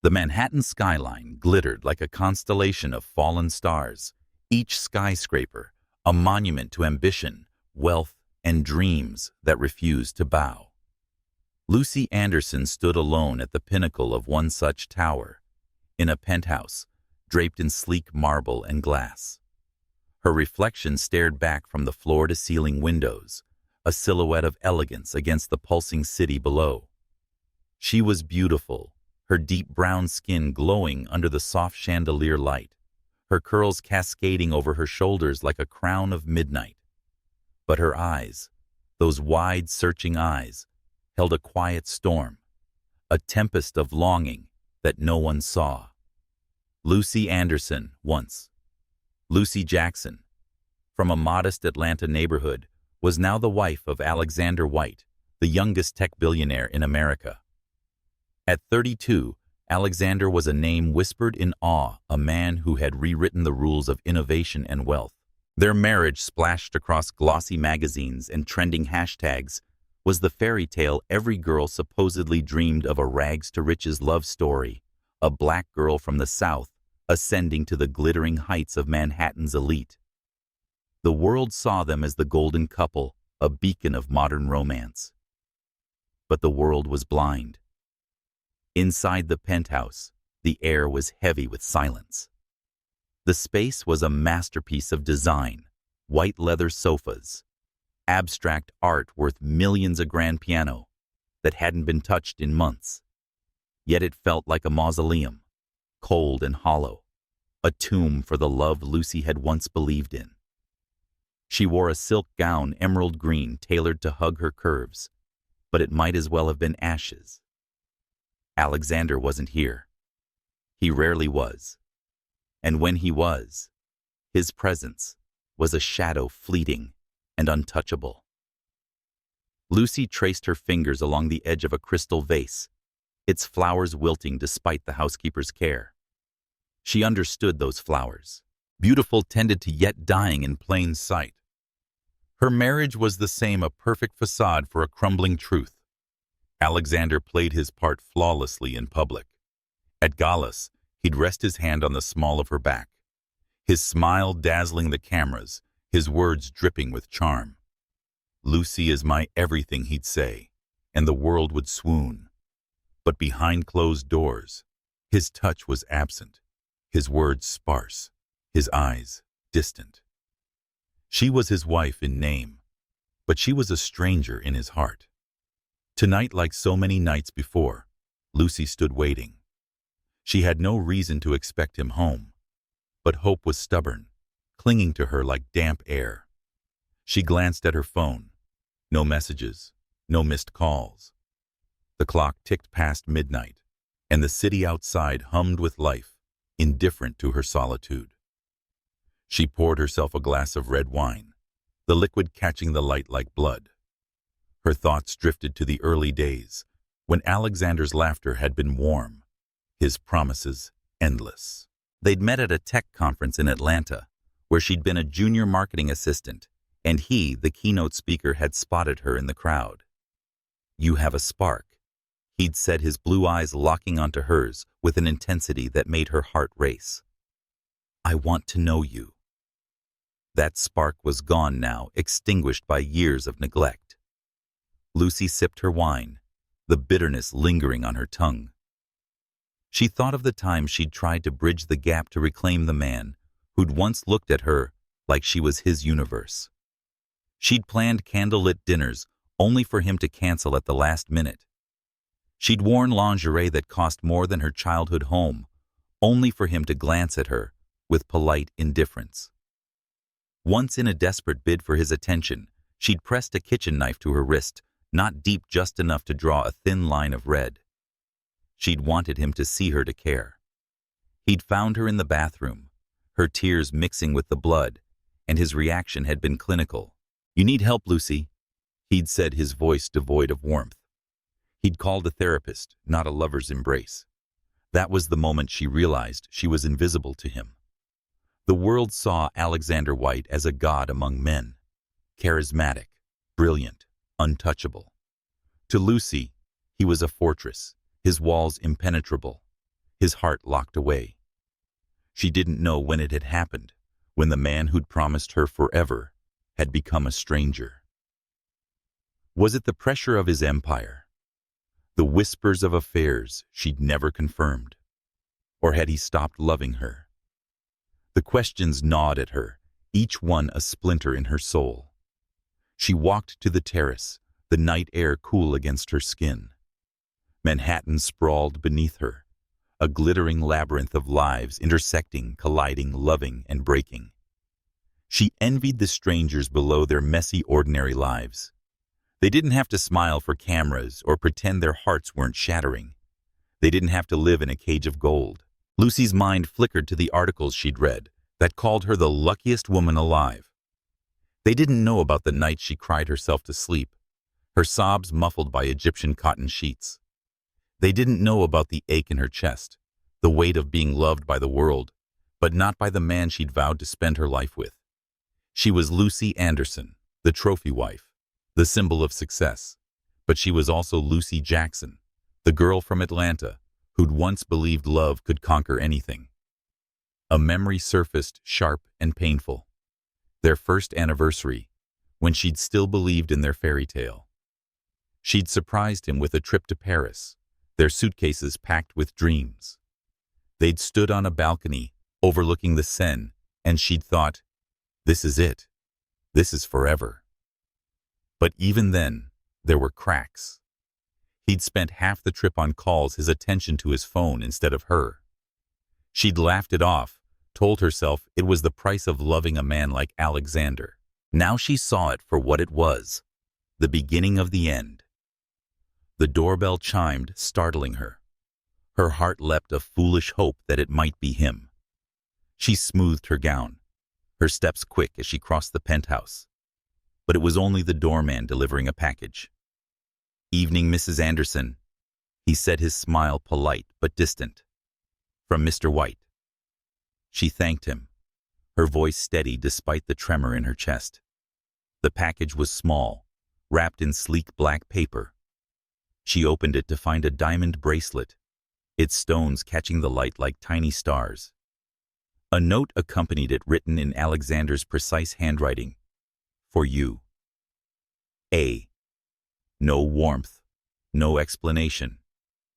The Manhattan skyline glittered like a constellation of fallen stars, each skyscraper a monument to ambition, wealth, and dreams that refused to bow. Lucy Anderson stood alone at the pinnacle of one such tower, in a penthouse draped in sleek marble and glass. Her reflection stared back from the floor-to-ceiling windows, a silhouette of elegance against the pulsing city below. She was beautiful, her deep brown skin glowing under the soft chandelier light, her curls cascading over her shoulders like a crown of midnight. But her eyes, those wide, searching eyes, held a quiet storm, a tempest of longing that no one saw. Lucy Anderson, once. Lucy Jackson, from a modest Atlanta neighborhood, was now the wife of Alexander White, the youngest tech billionaire in America. At 32, Alexander was a name whispered in awe, a man who had rewritten the rules of innovation and wealth. Their marriage, splashed across glossy magazines and trending hashtags, was the fairy tale every girl supposedly dreamed of, a rags-to-riches love story, a black girl from the South ascending to the glittering heights of Manhattan's elite. The world saw them as the golden couple, a beacon of modern romance. But the world was blind. Inside the penthouse, the air was heavy with silence. The space was a masterpiece of design, white leather sofas, abstract art worth millions, a grand piano that hadn't been touched in months. Yet it felt like a mausoleum, cold and hollow, a tomb for the love Lucy had once believed in. She wore a silk gown, emerald green, tailored to hug her curves, but it might as well have been ashes. Alexander wasn't here. He rarely was. And when he was, his presence was a shadow, fleeting and untouchable. Lucy traced her fingers along the edge of a crystal vase, its flowers wilting despite the housekeeper's care. She understood those flowers, beautiful, tended to, yet dying in plain sight. Her marriage was the same, a perfect facade for a crumbling truth. Alexander played his part flawlessly in public. At galas, he'd rest his hand on the small of her back, his smile dazzling the cameras, his words dripping with charm. "Lucy is my everything," he'd say, and the world would swoon. But behind closed doors, his touch was absent, his words sparse, his eyes distant. She was his wife in name, but she was a stranger in his heart. Tonight, like so many nights before, Lucy stood waiting. She had no reason to expect him home, but hope was stubborn, clinging to her like damp air. She glanced at her phone. No messages, no missed calls. The clock ticked past midnight, and the city outside hummed with life, indifferent to her solitude. She poured herself a glass of red wine, the liquid catching the light like blood. Her thoughts drifted to the early days, when Alexander's laughter had been warm, his promises endless. They'd met at a tech conference in Atlanta, where she'd been a junior marketing assistant, and he, the keynote speaker, had spotted her in the crowd. "You have a spark," he'd said, his blue eyes locking onto hers with an intensity that made her heart race. "I want to know you." That spark was gone now, extinguished by years of neglect. Lucy sipped her wine, the bitterness lingering on her tongue. She thought of the time she'd tried to bridge the gap to reclaim the man who'd once looked at her like she was his universe. She'd planned candlelit dinners only for him to cancel at the last minute. She'd worn lingerie that cost more than her childhood home, only for him to glance at her with polite indifference. Once, in a desperate bid for his attention, she'd pressed a kitchen knife to her wrist, not deep, just enough to draw a thin line of red. She'd wanted him to see her, to care. He'd found her in the bathroom, her tears mixing with the blood, and his reaction had been clinical. "You need help, Lucy," he'd said, his voice devoid of warmth. He'd called a therapist, not a lover's embrace. That was the moment she realized she was invisible to him. The world saw Alexander White as a god among men, charismatic, brilliant, untouchable. To Lucy, he was a fortress, his walls impenetrable, his heart locked away. She didn't know when it had happened, when the man who'd promised her forever had become a stranger. Was it the pressure of his empire? The whispers of affairs she'd never confirmed? Or had he stopped loving her? The questions gnawed at her, each one a splinter in her soul. She walked to the terrace, the night air cool against her skin. Manhattan sprawled beneath her, a glittering labyrinth of lives intersecting, colliding, loving, and breaking. She envied the strangers below their messy, ordinary lives. They didn't have to smile for cameras or pretend their hearts weren't shattering. They didn't have to live in a cage of gold. Lucy's mind flickered to the articles she'd read that called her the luckiest woman alive. They didn't know about the nights she cried herself to sleep, her sobs muffled by Egyptian cotton sheets. They didn't know about the ache in her chest, the weight of being loved by the world, but not by the man she'd vowed to spend her life with. She was Lucy Anderson, the trophy wife, the symbol of success, but she was also Lucy Jackson, the girl from Atlanta who'd once believed love could conquer anything. A memory surfaced, sharp and painful. Their first anniversary, when she'd still believed in their fairy tale. She'd surprised him with a trip to Paris, their suitcases packed with dreams. They'd stood on a balcony overlooking the Seine, and she'd thought, this is it. This is forever. But even then, there were cracks. He'd spent half the trip on calls, his attention to his phone instead of her. She'd laughed it off, told herself it was the price of loving a man like Alexander. Now she saw it for what it was, the beginning of the end. The doorbell chimed, startling her. Her heart leapt a foolish hope that it might be him. She smoothed her gown, her steps quick as she crossed the penthouse. But it was only the doorman delivering a package. "Evening, Mrs. Anderson," he said, his smile polite but distant. "From Mr. White." She thanked him, her voice steady despite the tremor in her chest. The package was small, wrapped in sleek black paper. She opened it to find a diamond bracelet, its stones catching the light like tiny stars. A note accompanied it, written in Alexander's precise handwriting. "For you. A." No warmth, no explanation,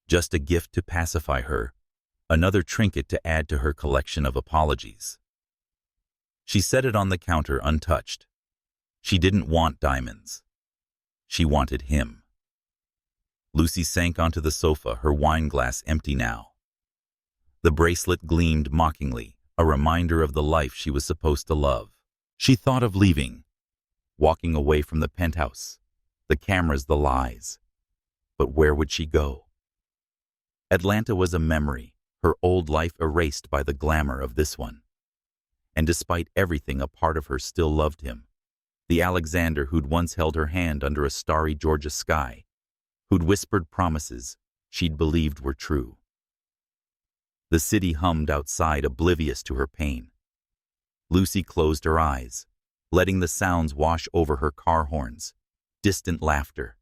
just a gift to pacify her, another trinket to add to her collection of apologies. She set it on the counter untouched. She didn't want diamonds. She wanted him. Lucy sank onto the sofa, her wine glass empty now. The bracelet gleamed mockingly, a reminder of the life she was supposed to love. She thought of leaving, walking away from the penthouse, the cameras, the lies. But where would she go? Atlanta was a memory, her old life erased by the glamour of this one. And despite everything, a part of her still loved him. The Alexander who'd once held her hand under a starry Georgia sky, who'd whispered promises she'd believed were true. The city hummed outside, oblivious to her pain. Lucy closed her eyes, letting the sounds wash over her. Car horns, distant laughter,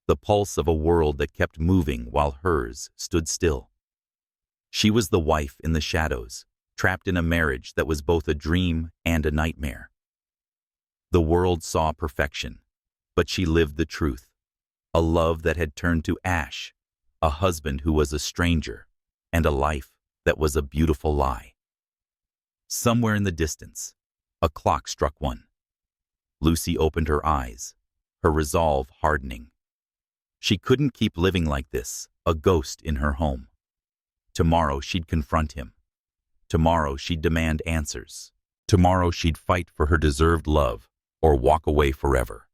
the pulse of a world that kept moving while hers stood still. She was the wife in the shadows, trapped in a marriage that was both a dream and a nightmare. The world saw perfection, but she lived the truth. A love that had turned to ash, a husband who was a stranger, and a life that was a beautiful lie. Somewhere in the distance, a clock struck one. Lucy opened her eyes, her resolve hardening. She couldn't keep living like this, a ghost in her home. Tomorrow she'd confront him. Tomorrow she'd demand answers. Tomorrow she'd fight for her deserved love or walk away forever.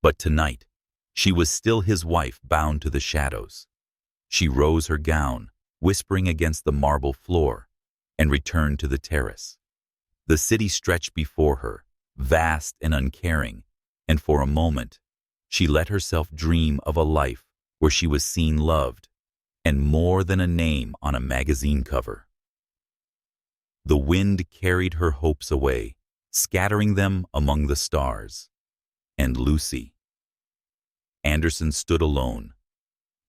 But tonight, she was still his wife, bound to the shadows. She rose her gown, whispering against the marble floor, and returned to the terrace. The city stretched before her, vast and uncaring, and for a moment, she let herself dream of a life where she was seen, loved, and more than a name on a magazine cover. The wind carried her hopes away, scattering them among the stars. And Lucy Anderson stood alone,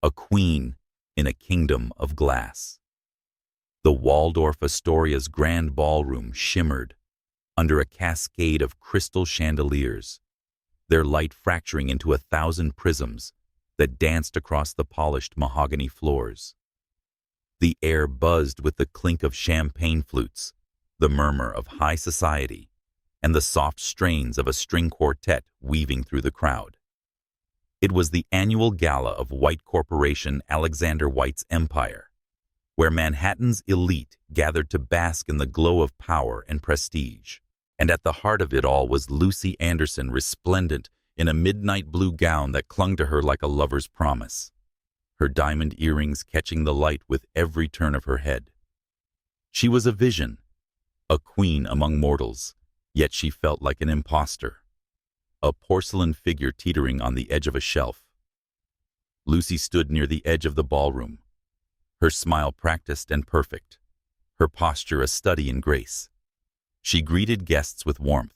a queen in a kingdom of glass. The Waldorf Astoria's grand ballroom shimmered under a cascade of crystal chandeliers, their light fracturing into 1,000 prisms that danced across the polished mahogany floors. The air buzzed with the clink of champagne flutes, the murmur of high society, and the soft strains of a string quartet weaving through the crowd. It was the annual gala of White Corporation Alexander White's empire, where Manhattan's elite gathered to bask in the glow of power and prestige. And at the heart of it all was Lucy Anderson, resplendent in a midnight blue gown that clung to her like a lover's promise, her diamond earrings catching the light with every turn of her head. She was a vision, a queen among mortals, yet she felt like an imposter, a porcelain figure teetering on the edge of a shelf. Lucy stood near the edge of the ballroom, her smile practiced and perfect, her posture a study in grace. She greeted guests with warmth,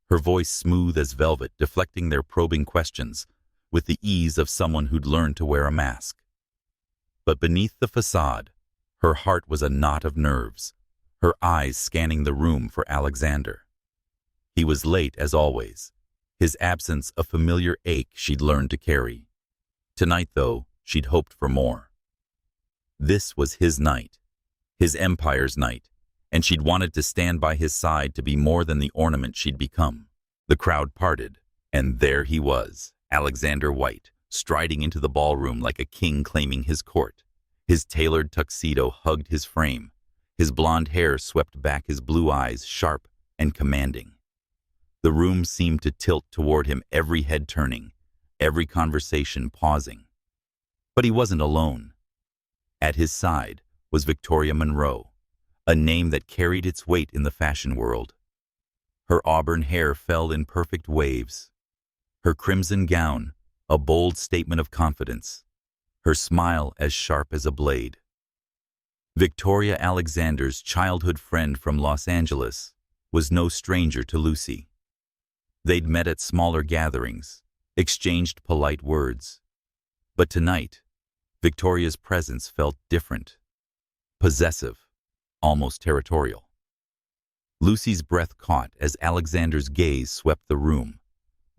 her voice smooth as velvet, deflecting their probing questions with the ease of someone who'd learned to wear a mask. But beneath the facade, her heart was a knot of nerves, her eyes scanning the room for Alexander. He was late as always, his absence a familiar ache she'd learned to carry. Tonight, though, she'd hoped for more. This was his night, his empire's night, and she'd wanted to stand by his side to be more than the ornament she'd become. The crowd parted, and there he was, Alexander White, striding into the ballroom like a king claiming his court. His tailored tuxedo hugged his frame, his blonde hair swept back his blue eyes, sharp and commanding. The room seemed to tilt toward him, every head turning, every conversation pausing. But he wasn't alone. At his side was Victoria Monroe, a name that carried its weight in the fashion world. Her auburn hair fell in perfect waves, her crimson gown a bold statement of confidence, her smile as sharp as a blade. Victoria Alexander's childhood friend from Los Angeles was no stranger to Lucy. They'd met at smaller gatherings, exchanged polite words. But tonight, Victoria's presence felt different, possessive, almost territorial. Lucy's breath caught as Alexander's gaze swept the room,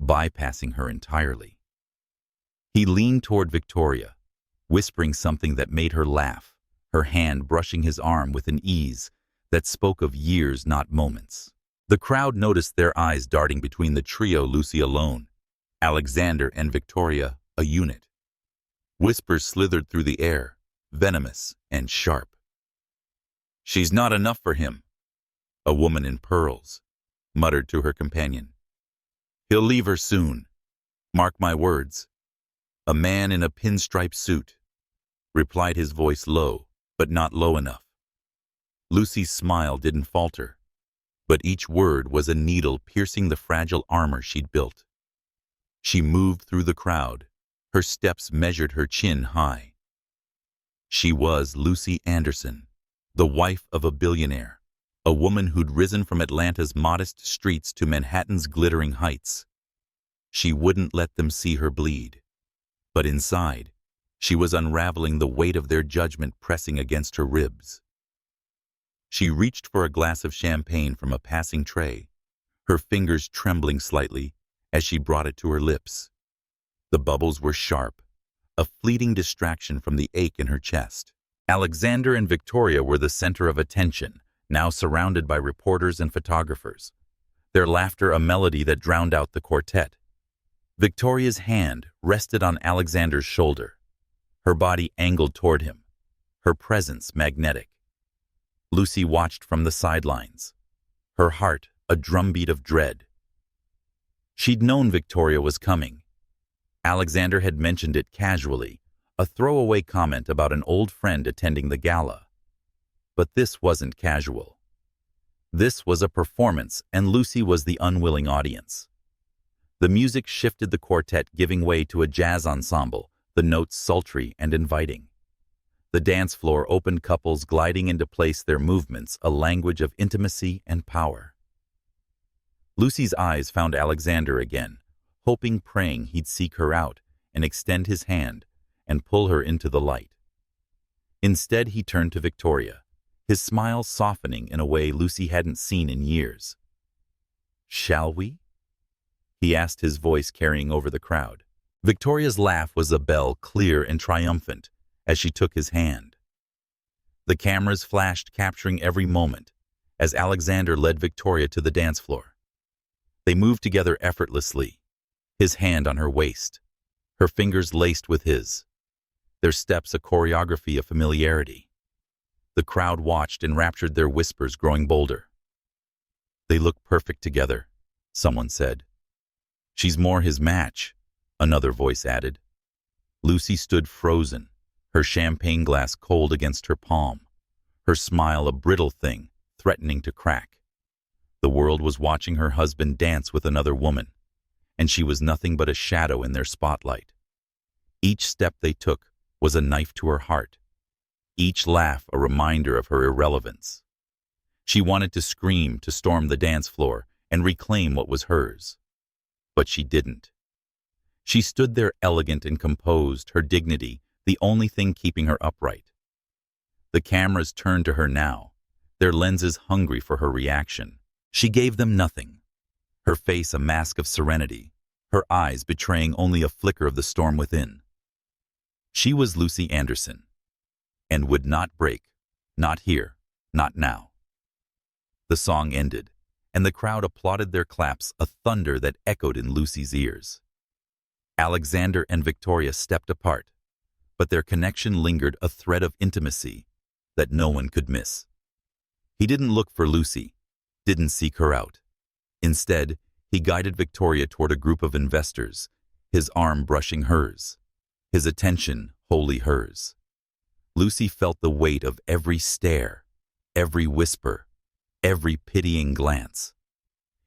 bypassing her entirely. He leaned toward Victoria, whispering something that made her laugh, her hand brushing his arm with an ease that spoke of years, not moments. The crowd noticed their eyes darting between the trio, Lucy alone, Alexander and Victoria, a unit. Whispers slithered through the air, venomous and sharp. "She's not enough for him," a woman in pearls muttered to her companion. "He'll leave her soon. Mark my words." "A man in a pinstripe suit," replied his voice low, but not low enough. Lucy's smile didn't falter, but each word was a needle piercing the fragile armor she'd built. She moved through the crowd, her steps measured her chin high. She was Lucy Anderson, the wife of a billionaire, a woman who'd risen from Atlanta's modest streets to Manhattan's glittering heights. She wouldn't let them see her bleed. But inside, she was unraveling the weight of their judgment pressing against her ribs. She reached for a glass of champagne from a passing tray, her fingers trembling slightly as she brought it to her lips. The bubbles were sharp, a fleeting distraction from the ache in her chest. Alexander and Victoria were the center of attention, now surrounded by reporters and photographers, their laughter a melody that drowned out the quartet. Victoria's hand rested on Alexander's shoulder, her body angled toward him, her presence magnetic. Lucy watched from the sidelines, her heart a drumbeat of dread. She'd known Victoria was coming. Alexander had mentioned it casually, a throwaway comment about an old friend attending the gala. But this wasn't casual. This was a performance, and Lucy was the unwilling audience. The music shifted the quartet, giving way to a jazz ensemble, the notes sultry and inviting. The dance floor opened, couples gliding into place, their movements a language of intimacy and power. Lucy's eyes found Alexander again, hoping, praying he'd seek her out and extend his hand and pull her into the light. Instead, he turned to Victoria, his smile softening in a way Lucy hadn't seen in years. "Shall we?" he asked, his voice carrying over the crowd. Victoria's laugh was a bell, clear and triumphant, as she took his hand. The cameras flashed, capturing every moment, as Alexander led Victoria to the dance floor. They moved together effortlessly, his hand on her waist, her fingers laced with his, their steps a choreography of familiarity. The crowd watched, enraptured, their whispers growing bolder. "They look perfect together," someone said. "She's more his match," another voice added. Lucy stood frozen, her champagne glass cold against her palm, her smile a brittle thing, threatening to crack. The world was watching her husband dance with another woman, and she was nothing but a shadow in their spotlight. Each step they took was a knife to her heart, each laugh a reminder of her irrelevance. She wanted to scream, to storm the dance floor, and reclaim what was hers. But she didn't. She stood there elegant and composed, her dignity the only thing keeping her upright. The cameras turned to her now, their lenses hungry for her reaction. She gave them nothing, her face a mask of serenity, her eyes betraying only a flicker of the storm within. She was Lucy Anderson, and would not break, not here, not now. The song ended, and the crowd applauded, their claps a thunder that echoed in Lucy's ears. Alexander and Victoria stepped apart, but their connection lingered, a thread of intimacy that no one could miss. He didn't look for Lucy, didn't seek her out. Instead, he guided Victoria toward a group of investors, his arm brushing hers, his attention wholly hers. Lucy felt the weight of every stare, every whisper, every pitying glance.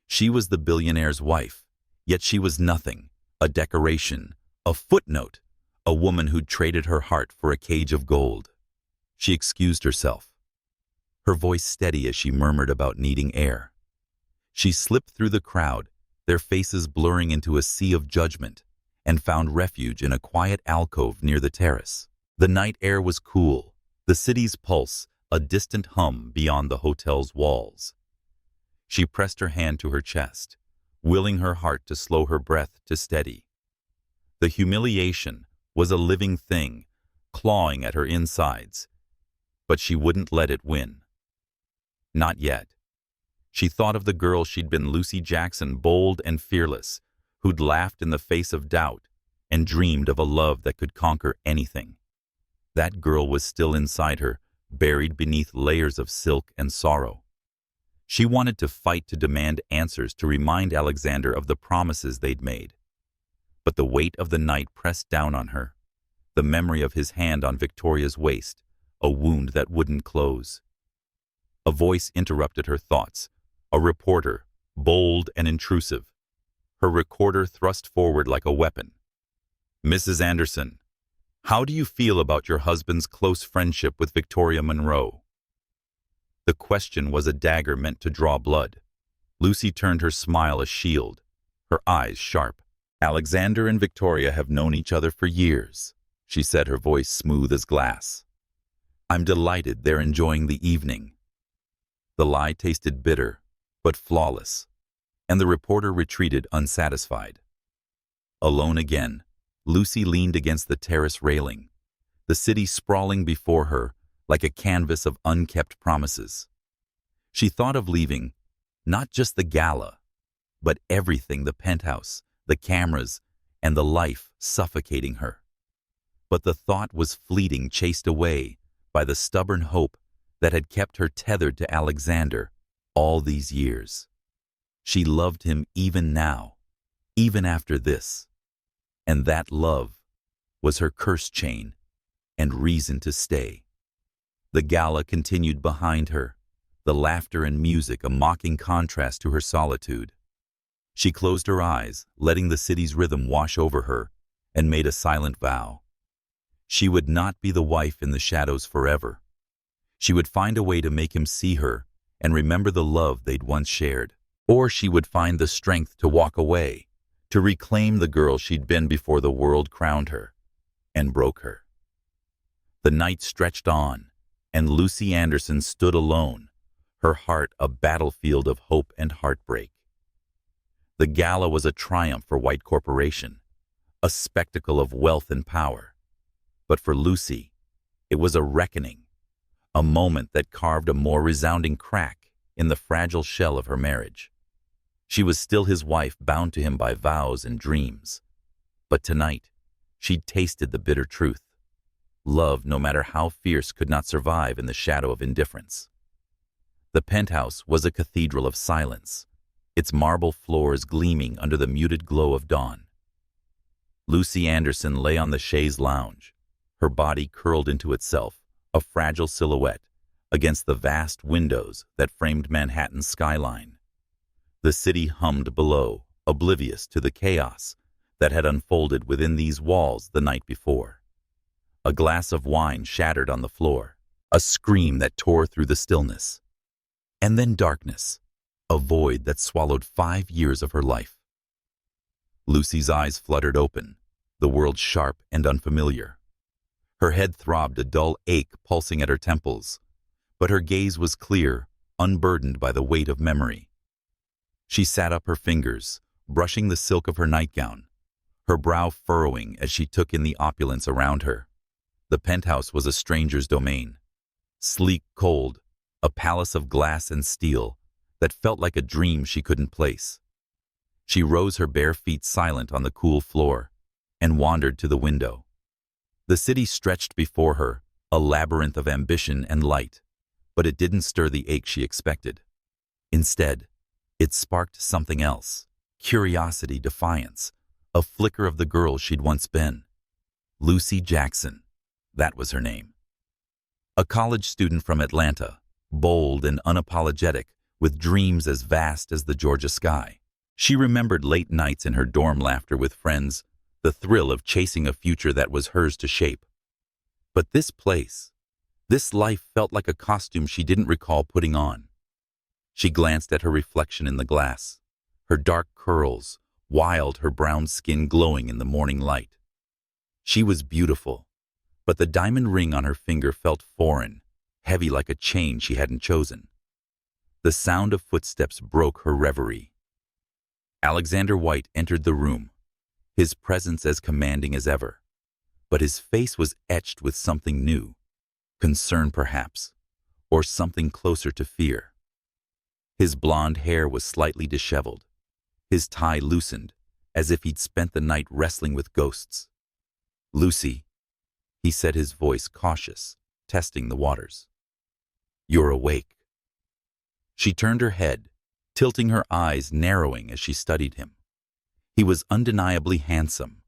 She was the billionaire's wife, yet she was nothing, a decoration, a footnote, a woman who'd traded her heart for a cage of gold. She excused herself, her voice steady as she murmured about needing air. She slipped through the crowd, their faces blurring into a sea of judgment, and found refuge in a quiet alcove near the terrace. The night air was cool, the city's pulse a distant hum beyond the hotel's walls. She pressed her hand to her chest, willing her heart to slow, her breath to steady. The humiliation was a living thing, clawing at her insides, but she wouldn't let it win. Not yet. She thought of the girl she'd been, Lucy Jackson, bold and fearless, who'd laughed in the face of doubt and dreamed of a love that could conquer anything. That girl was still inside her, buried beneath layers of silk and sorrow. She wanted to fight, to demand answers, to remind Alexander of the promises they'd made. But the weight of the night pressed down on her, the memory of his hand on Victoria's waist, a wound that wouldn't close. A voice interrupted her thoughts, a reporter, bold and intrusive, her recorder thrust forward like a weapon. "Mrs. Anderson, how do you feel about your husband's close friendship with Victoria Monroe?" The question was a dagger meant to draw blood. Lucy turned, her smile a shield, her eyes sharp. "Alexander and Victoria have known each other for years," she said, her voice smooth as glass. "I'm delighted they're enjoying the evening." The lie tasted bitter, but flawless, and the reporter retreated unsatisfied. Alone again, Lucy leaned against the terrace railing, the city sprawling before her like a canvas of unkept promises. She thought of leaving, not just the gala, but everything, the penthouse, the cameras, and the life suffocating her. But the thought was fleeting, chased away by the stubborn hope that had kept her tethered to Alexander all these years. She loved him even now, even after this. And that love was her curse chain and reason to stay. The gala continued behind her, the laughter and music a mocking contrast to her solitude. She closed her eyes, letting the city's rhythm wash over her, and made a silent vow. She would not be the wife in the shadows forever. She would find a way to make him see her and remember the love they'd once shared. Or she would find the strength to walk away, to reclaim the girl she'd been before the world crowned her and broke her. The night stretched on, and Lucy Anderson stood alone, her heart a battlefield of hope and heartbreak. The gala was a triumph for white corporation, a spectacle of wealth and power. But for Lucy, it was a reckoning, a moment that carved a more resounding crack in the fragile shell of her marriage. She was still his wife, bound to him by vows and dreams. But tonight, she'd tasted the bitter truth. Love, no matter how fierce, could not survive in the shadow of indifference. The penthouse was a cathedral of silence, its marble floors gleaming under the muted glow of dawn. Lucy Anderson lay on the chaise lounge, her body curled into itself, a fragile silhouette, against the vast windows that framed Manhattan's skyline. The city hummed below, oblivious to the chaos that had unfolded within these walls the night before. A glass of wine shattered on the floor, a scream that tore through the stillness. And then darkness, a void that swallowed 5 years of her life. Lucy's eyes fluttered open, the world sharp and unfamiliar. Her head throbbed, a dull ache pulsing at her temples, but her gaze was clear, unburdened by the weight of memory. She sat up, her fingers brushing the silk of her nightgown, her brow furrowing as she took in the opulence around her. The penthouse was a stranger's domain, sleek, cold, a palace of glass and steel that felt like a dream she couldn't place. She rose, her bare feet silent on the cool floor, and wandered to the window. The city stretched before her, a labyrinth of ambition and light, but it didn't stir the ache she expected. Instead, it sparked something else: curiosity, defiance, a flicker of the girl she'd once been. Lucy Jackson, that was her name. A college student from Atlanta, bold and unapologetic, with dreams as vast as the Georgia sky. She remembered late nights in her dorm, laughter with friends, the thrill of chasing a future that was hers to shape. But this place, this life, felt like a costume she didn't recall putting on. She glanced at her reflection in the glass, her dark curls wild, her brown skin glowing in the morning light. She was beautiful, but the diamond ring on her finger felt foreign, heavy like a chain she hadn't chosen. The sound of footsteps broke her reverie. Alexander White entered the room, his presence as commanding as ever. But his face was etched with something new, concern perhaps, or something closer to fear. His blonde hair was slightly disheveled, his tie loosened, as if he'd spent the night wrestling with ghosts. "Lucy," he said, his voice cautious, testing the waters. "You're awake." She turned her head, tilting her eyes, narrowing as she studied him. He was undeniably handsome,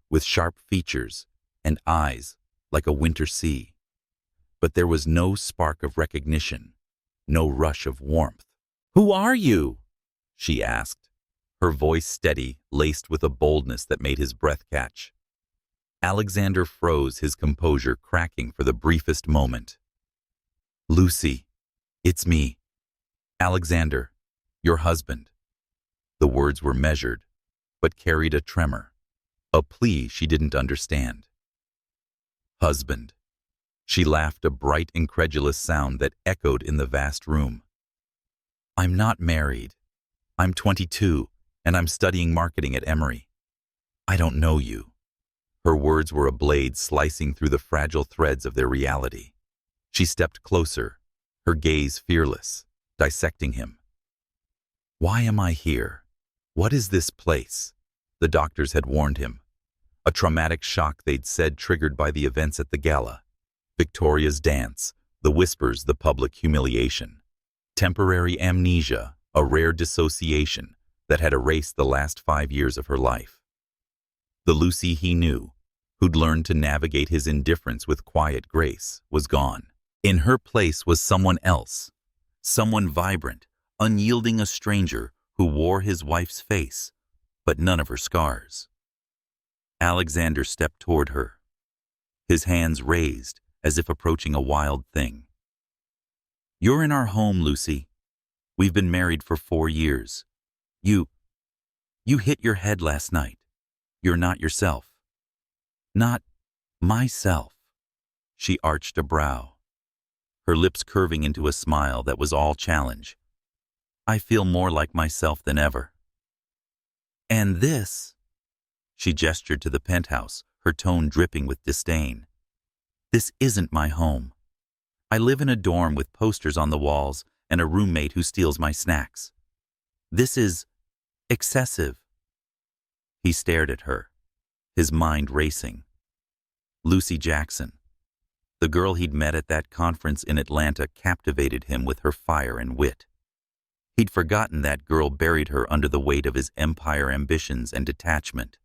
with sharp features and eyes like a winter sea. But there was no spark of recognition, no rush of warmth. "Who are you?" she asked, her voice steady, laced with a boldness that made his breath catch. Alexander froze, his composure cracking for the briefest moment. "Lucy, it's me. Alexander, your husband." The words were measured, but carried a tremor, a plea she didn't understand. "Husband." She laughed, a bright, incredulous sound that echoed in the vast room. "I'm not married. I'm 22, and I'm studying marketing at Emory. I don't know you." Her words were a blade slicing through the fragile threads of their reality. She stepped closer, her gaze fearless, dissecting him. "Why am I here? What is this place?" The doctors had warned him. A traumatic shock, they'd said, triggered by the events at the gala. Victoria's dance, the whispers, the public humiliation. Temporary amnesia, a rare dissociation that had erased the last 5 years of her life. The Lucy he knew, who'd learned to navigate his indifference with quiet grace, was gone. In her place was someone else, someone vibrant, unyielding, a stranger who wore his wife's face, but none of her scars. Alexander stepped toward her, his hands raised as if approaching a wild thing. "You're in our home, Lucy. We've been married for 4 years. You hit your head last night. You're not yourself." "Not myself." She arched a brow. her lips curving into a smile that was all challenge. I feel more like myself than ever. And this, she gestured to the penthouse, her tone dripping with disdain. This isn't my home. I live in a dorm with posters on the walls and a roommate who steals my snacks. This is excessive. He stared at her, his mind racing. Lucy Jackson, the girl he'd met at that conference in Atlanta, captivated him with her fire and wit. He'd forgotten that girl buried her under the weight of his empire ambitions and detachment.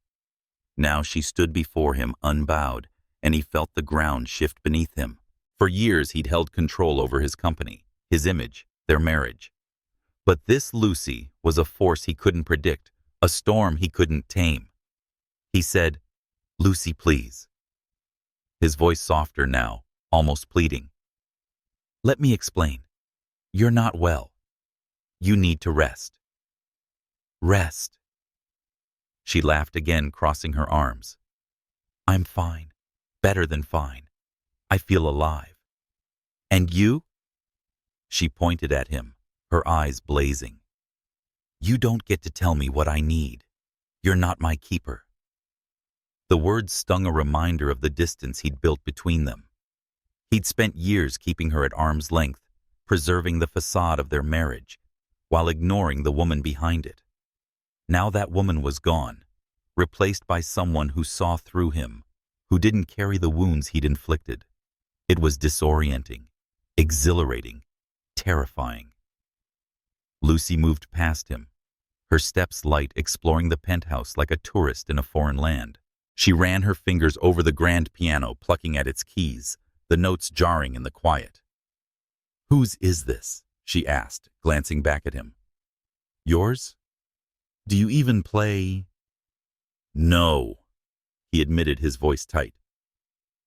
Now she stood before him unbowed, and he felt the ground shift beneath him. For years he'd held control over his company, his image, their marriage. But this Lucy was a force he couldn't predict, a storm he couldn't tame. He said, "Lucy, please." His voice softer now, almost pleading. "Let me explain. You're not well. You need to rest." Rest. She laughed again, crossing her arms. "I'm fine. Better than fine. I feel alive. And you?" She pointed at him, her eyes blazing. "You don't get to tell me what I need. You're not my keeper." The words stung, a reminder of the distance he'd built between them. He'd spent years keeping her at arm's length, preserving the facade of their marriage, while ignoring the woman behind it. Now that woman was gone, replaced by someone who saw through him, who didn't carry the wounds he'd inflicted. It was disorienting, exhilarating, terrifying. Lucy moved past him, her steps light, exploring the penthouse like a tourist in a foreign land. She ran her fingers over the grand piano, plucking at its keys, the notes jarring in the quiet. "Whose is this?" she asked, glancing back at him. "Yours? Do you even play?" "No," he admitted, his voice tight.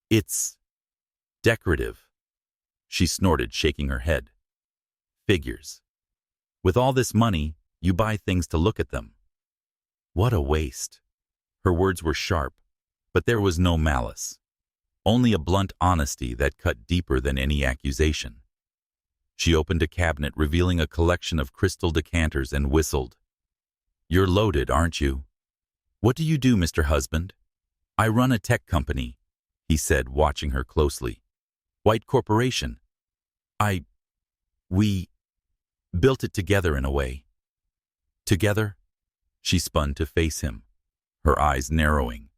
"It's decorative." She snorted, shaking her head. "Figures. With all this money, you buy things to look at them. What a waste." Her words were sharp, but there was no malice, only a blunt honesty that cut deeper than any accusation. She opened a cabinet, revealing a collection of crystal decanters, and whistled. "You're loaded, aren't you?" "What do you do, Mr. Husband?" "I run a tech company," he said, watching her closely. "White corporation. We built it together in a way." "Together?" She spun to face him, her eyes narrowing.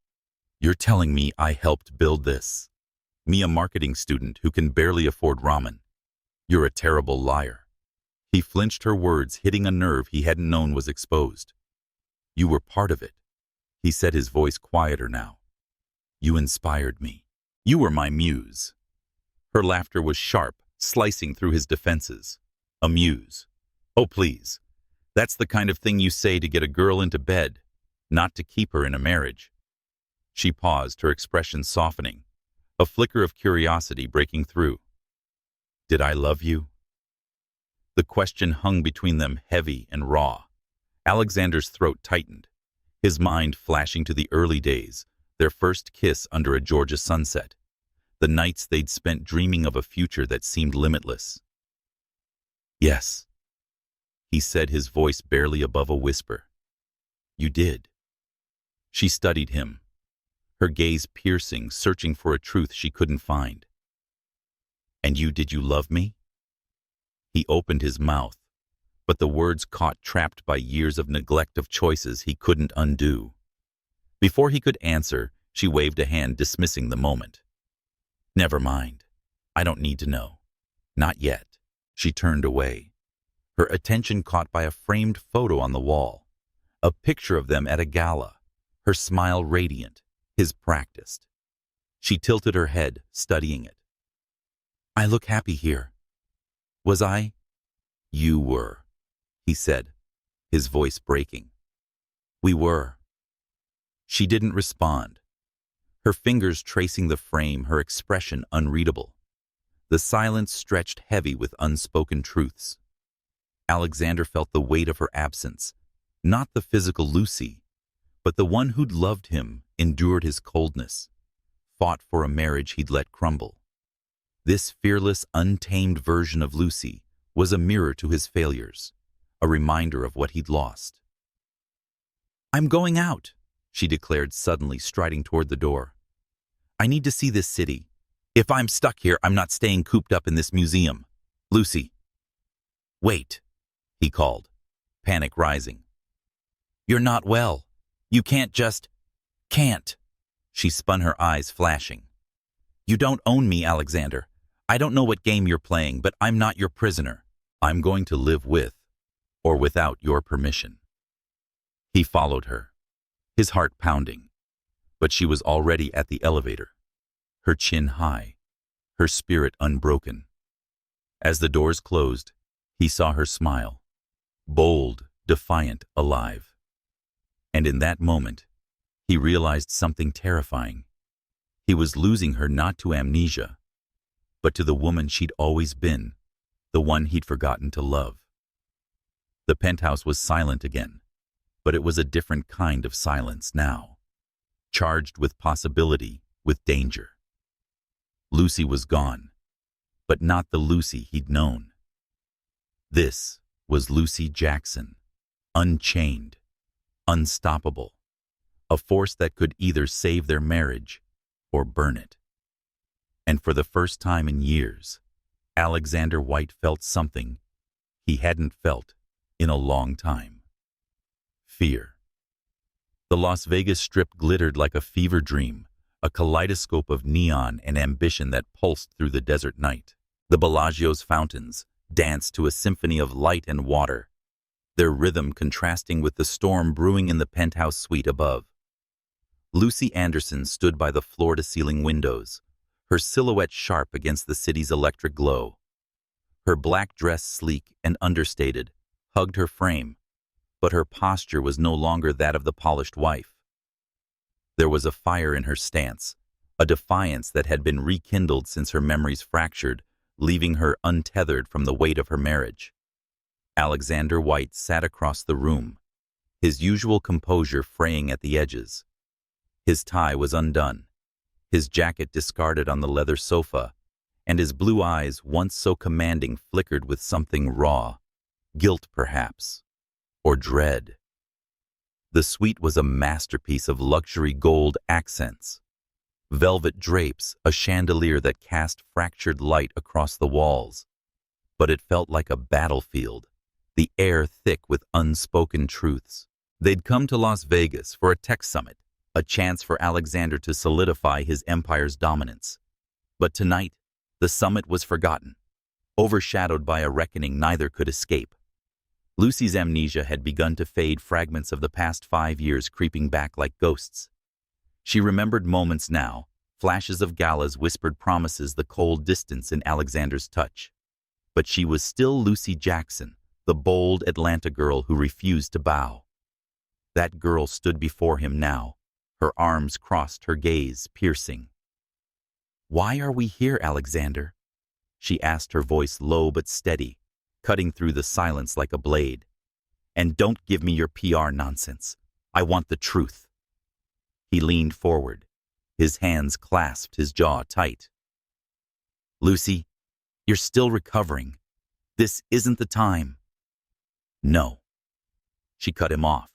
"You're telling me I helped build this? Me, a marketing student who can barely afford ramen? You're a terrible liar." He flinched, her words hitting a nerve he hadn't known was exposed. "You were part of it," he said, his voice quieter now. "You inspired me. You were my muse." Her laughter was sharp, slicing through his defenses. "A muse? Oh, please. That's the kind of thing you say to get a girl into bed, not to keep her in a marriage." She paused, her expression softening, a flicker of curiosity breaking through. "Did I love you?" The question hung between them, heavy and raw. Alexander's throat tightened, his mind flashing to the early days, their first kiss under a Georgia sunset, the nights they'd spent dreaming of a future that seemed limitless. "Yes," he said, his voice barely above a whisper. "You did." She studied him, her gaze piercing, searching for a truth she couldn't find. "And did you love me?" He opened his mouth, but the words caught, trapped by years of neglect, of choices he couldn't undo. Before he could answer, she waved a hand, dismissing the moment. "Never mind. I don't need to know. Not yet." She turned away, her attention caught by a framed photo on the wall, a picture of them at a gala, her smile radiant, his practiced. She tilted her head, studying it. "I look happy here. Was I?" "You were," he said, his voice breaking. "We were." She didn't respond, her fingers tracing the frame, her expression unreadable. The silence stretched heavy with unspoken truths. Alexander felt the weight of her absence, not the physical Lucy, but the one who'd loved him, endured his coldness, fought for a marriage he'd let crumble. This fearless, untamed version of Lucy was a mirror to his failures, a reminder of what he'd lost. "I'm going out," she declared, suddenly striding toward the door. "I need to see this city. If I'm stuck here, I'm not staying cooped up in this museum. Lucy." "Wait," he called, panic rising. "You're not well. You can't just... can't." She spun, her eyes flashing. "You don't own me, Alexander. I don't know what game you're playing, but I'm not your prisoner. I'm going to live with or without your permission." He followed her, his heart pounding, but she was already at the elevator, her chin high, her spirit unbroken. As the doors closed, he saw her smile, bold, defiant, alive. And in that moment, he realized something terrifying. He was losing her not to amnesia, but to the woman she'd always been, the one he'd forgotten to love. The penthouse was silent again, but it was a different kind of silence now, charged with possibility, with danger. Lucy was gone, but not the Lucy he'd known. This was Lucy Jackson, unchained, unstoppable, a force that could either save their marriage or burn it. And for the first time in years, Alexander White felt something he hadn't felt in a long time. Fear. The Las Vegas Strip glittered like a fever dream, a kaleidoscope of neon and ambition that pulsed through the desert night. The Bellagio's fountains danced to a symphony of light and water, their rhythm contrasting with the storm brewing in the penthouse suite above. Lucy Anderson stood by the floor-to-ceiling windows, her silhouette sharp against the city's electric glow. Her black dress, sleek and understated, hugged her frame, but her posture was no longer that of the polished wife. There was a fire in her stance, a defiance that had been rekindled since her memories fractured, leaving her untethered from the weight of her marriage. Alexander White sat across the room, his usual composure fraying at the edges. His tie was undone, his jacket discarded on the leather sofa, and his blue eyes, once so commanding, flickered with something raw, guilt perhaps, or dread. The suite was a masterpiece of luxury gold accents, velvet drapes, a chandelier that cast fractured light across the walls. But it felt like a battlefield, the air thick with unspoken truths. They'd come to Las Vegas for a tech summit, a chance for Alexander to solidify his empire's dominance. But tonight, the summit was forgotten, overshadowed by a reckoning neither could escape. Lucy's amnesia had begun to fade, fragments of the past 5 years creeping back like ghosts. She remembered moments now, flashes of galas, whispered promises, the cold distance in Alexander's touch. But she was still Lucy Jackson, the bold Atlanta girl who refused to bow. That girl stood before him now, her arms crossed, her gaze piercing. "Why are we here, Alexander?" she asked, her voice low but steady, cutting through the silence like a blade. "And don't give me your PR nonsense. I want the truth." He leaned forward, his hands clasped, his jaw tight. "Lucy, you're still recovering. This isn't the time." "No." She cut him off,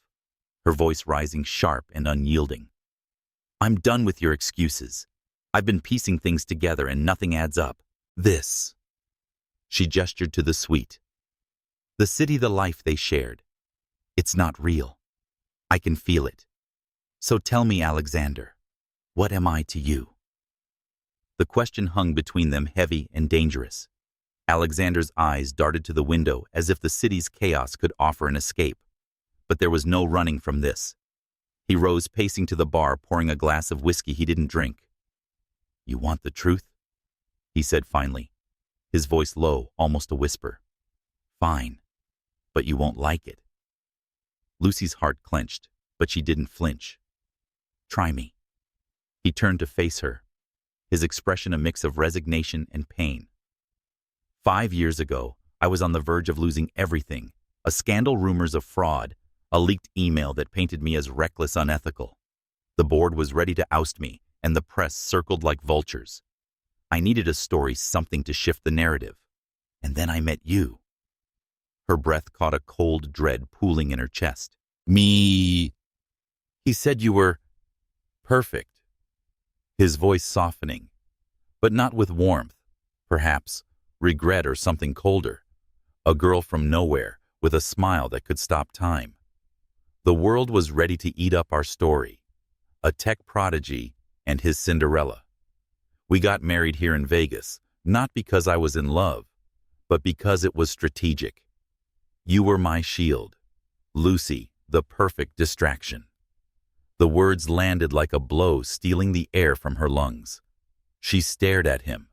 her voice rising sharp and unyielding. "I'm done with your excuses. I've been piecing things together and nothing adds up. This." She gestured to the suite. "The city, the life they shared. It's not real. I can feel it. So tell me, Alexander, what am I to you?" The question hung between them, heavy and dangerous. Alexander's eyes darted to the window as if the city's chaos could offer an escape. But there was no running from this. He rose, pacing to the bar, pouring a glass of whiskey he didn't drink. "You want the truth?" he said finally, his voice low, almost a whisper. "Fine, but you won't like it." Lucy's heart clenched, but she didn't flinch. "Try me." He turned to face her, his expression a mix of resignation and pain. 5 years ago, I was on the verge of losing everything, a scandal, rumors of fraud, a leaked email that painted me as reckless, unethical. The board was ready to oust me, and the press circled like vultures. I needed a story, something to shift the narrative. And then I met you." Her breath caught a cold dread pooling in her chest. "Me." "He said you were perfect." His voice softening, but not with warmth, perhaps regret or something colder. A girl from nowhere with a smile that could stop time. The world was ready to eat up our story. A tech prodigy and his Cinderella. We got married here in Vegas, not because I was in love, but because it was strategic. You were my shield, Lucy, the perfect distraction. The words landed like a blow, stealing the air from her lungs. She stared at him,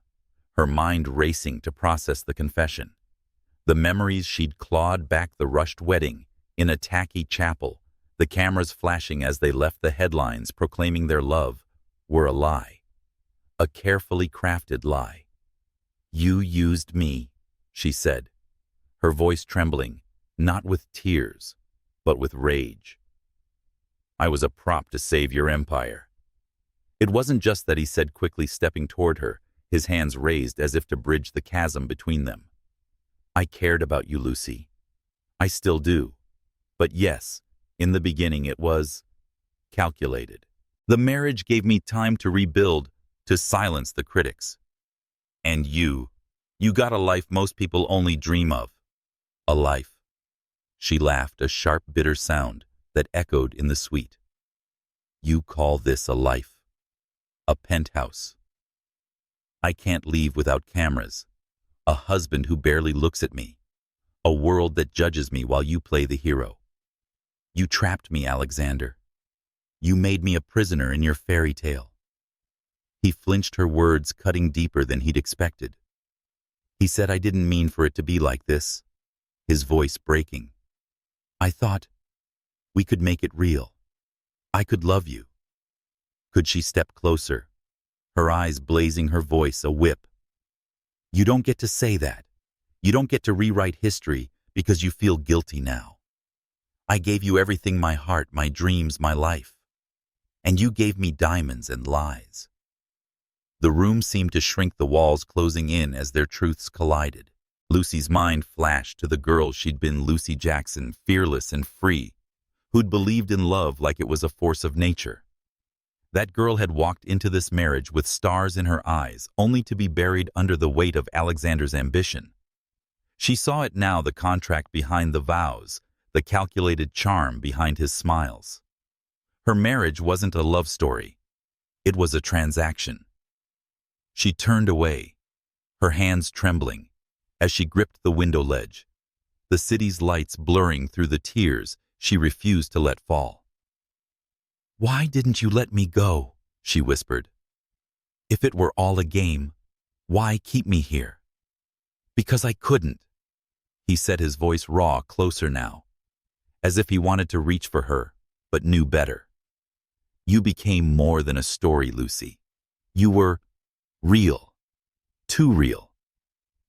her mind racing to process the confession. The memories she'd clawed back, the rushed wedding in a tacky chapel, the cameras flashing as they left, the headlines proclaiming their love, were a lie. A carefully crafted lie. "You used me," she said, her voice trembling, not with tears, but with rage. "I was a prop to save your empire." It wasn't just that, he said quickly, stepping toward her, his hands raised as if to bridge the chasm between them. "I cared about you, Lucy. I still do. But yes, in the beginning it was calculated. The marriage gave me time to rebuild, to silence the critics. And you got a life most people only dream of. A life." She laughed, a sharp, bitter sound that echoed in the suite. "You call this a life? A penthouse? I can't leave without cameras, a husband who barely looks at me, a world that judges me while you play the hero. You trapped me, Alexander. You made me a prisoner in your fairy tale." He flinched, her words cutting deeper than he'd expected. He said, "I didn't mean for it to be like this," his voice breaking. "I thought we could make it real. I could love you." Could she step closer, her eyes blazing, her voice a whip? "You don't get to say that. You don't get to rewrite history because you feel guilty now. I gave you everything, my heart, my dreams, my life. And you gave me diamonds and lies." The room seemed to shrink, the walls closing in as their truths collided. Lucy's mind flashed to the girl she'd been, Lucy Jackson, fearless and free, who'd believed in love like it was a force of nature. That girl had walked into this marriage with stars in her eyes, only to be buried under the weight of Alexander's ambition. She saw it now, the contract behind the vows, the calculated charm behind his smiles. Her marriage wasn't a love story. It was a transaction. She turned away, her hands trembling, as she gripped the window ledge, the city's lights blurring through the tears she refused to let fall. "Why didn't you let me go?" she whispered. "If it were all a game, why keep me here?" "Because I couldn't," he said, his voice raw, closer now, as if he wanted to reach for her, but knew better. "You became more than a story, Lucy. You were real. Too real.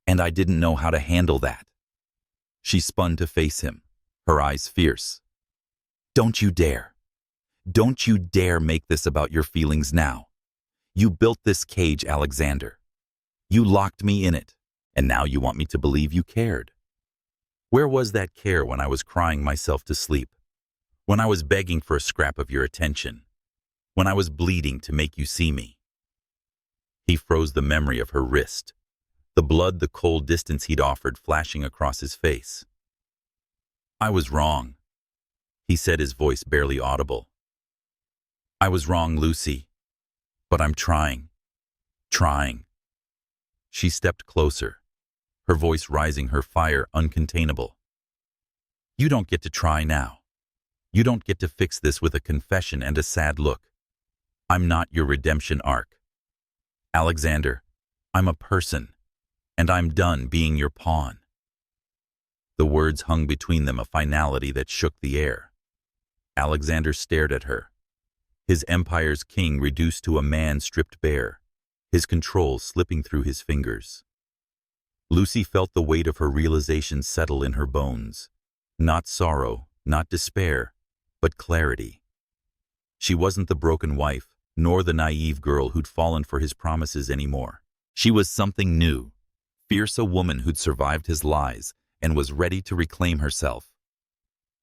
And I didn't know how to handle that." She spun to face him, her eyes fierce. "Don't you dare. Don't you dare make this about your feelings now. You built this cage, Alexander. You locked me in it, and now you want me to believe you cared. Where was that care when I was crying myself to sleep? When I was begging for a scrap of your attention? When I was bleeding to make you see me?" He froze, the memory of her wrist, the blood, the cold distance he'd offered flashing across his face. "I was wrong," he said, his voice barely audible. "I was wrong, Lucy. But I'm trying. She stepped closer, her voice rising, her fire uncontainable. "You don't get to try now. You don't get to fix this with a confession and a sad look. I'm not your redemption arc. Alexander, I'm a person, and I'm done being your pawn." The words hung between them, a finality that shook the air. Alexander stared at her, his empire's king reduced to a man stripped bare, his control slipping through his fingers. Lucy felt the weight of her realization settle in her bones. Not sorrow, not despair, but clarity. She wasn't the broken wife, nor the naive girl who'd fallen for his promises anymore. She was something new, fierce, a woman who'd survived his lies and was ready to reclaim herself.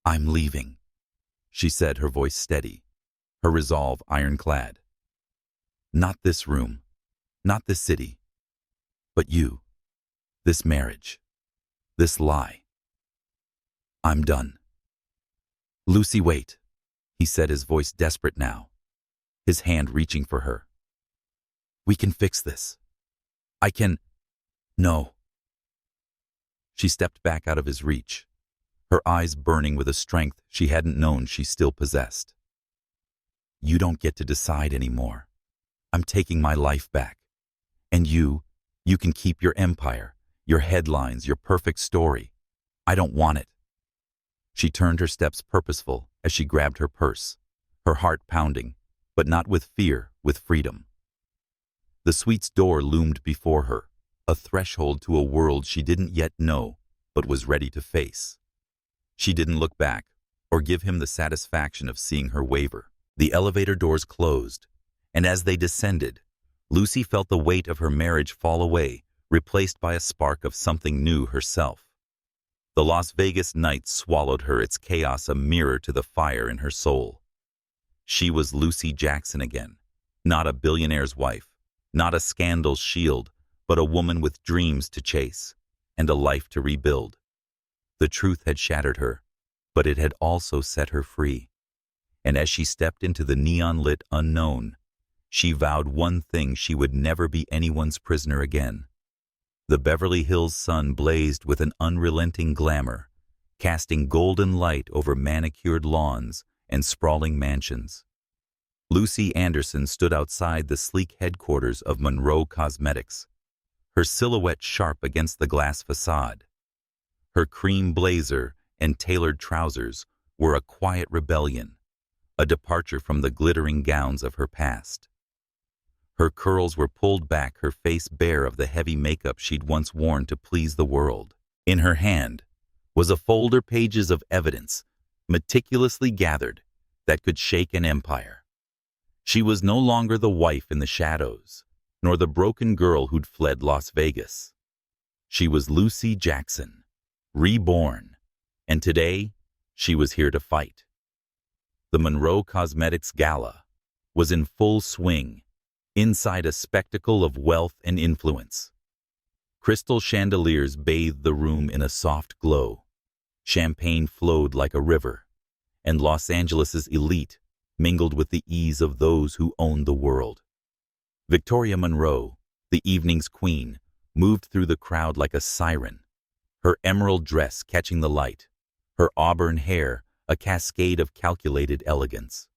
"I'm leaving," she said, her voice steady, her resolve ironclad. "Not this room, not this city, but you, this marriage, this lie. I'm done." "Lucy, wait," he said, his voice desperate now, his hand reaching for her. "We can fix this. I can—" "No." She stepped back out of his reach, her eyes burning with a strength she hadn't known she still possessed. "You don't get to decide anymore. I'm taking my life back. And you can keep your empire, your headlines, your perfect story. I don't want it." She turned, her steps purposeful as she grabbed her purse, her heart pounding, but not with fear, with freedom. The suite's door loomed before her, a threshold to a world she didn't yet know, but was ready to face. She didn't look back, or give him the satisfaction of seeing her waver. The elevator doors closed, and as they descended, Lucy felt the weight of her marriage fall away, replaced by a spark of something new herself. The Las Vegas night swallowed her, its chaos a mirror to the fire in her soul. She was Lucy Jackson again, not a billionaire's wife, not a scandal's shield, but a woman with dreams to chase and a life to rebuild. The truth had shattered her, but it had also set her free. And as she stepped into the neon-lit unknown, she vowed one thing: she would never be anyone's prisoner again. The Beverly Hills sun blazed with an unrelenting glamour, casting golden light over manicured lawns and sprawling mansions. Lucy Anderson stood outside the sleek headquarters of Monroe Cosmetics, her silhouette sharp against the glass facade. Her cream blazer and tailored trousers were a quiet rebellion, a departure from the glittering gowns of her past. Her curls were pulled back, her face bare of the heavy makeup she'd once worn to please the world. In her hand was a folder, pages of evidence, meticulously gathered, that could shake an empire. She was no longer the wife in the shadows, nor the broken girl who'd fled Las Vegas. She was Lucy Jackson, reborn, and today she was here to fight. The Monroe Cosmetics Gala was in full swing, inside a spectacle of wealth and influence. Crystal chandeliers bathed the room in a soft glow. Champagne flowed like a river, and Los Angeles's elite mingled with the ease of those who owned the world. Victoria Monroe, the evening's queen, moved through the crowd like a siren, her emerald dress catching the light, her auburn hair a cascade of calculated elegance.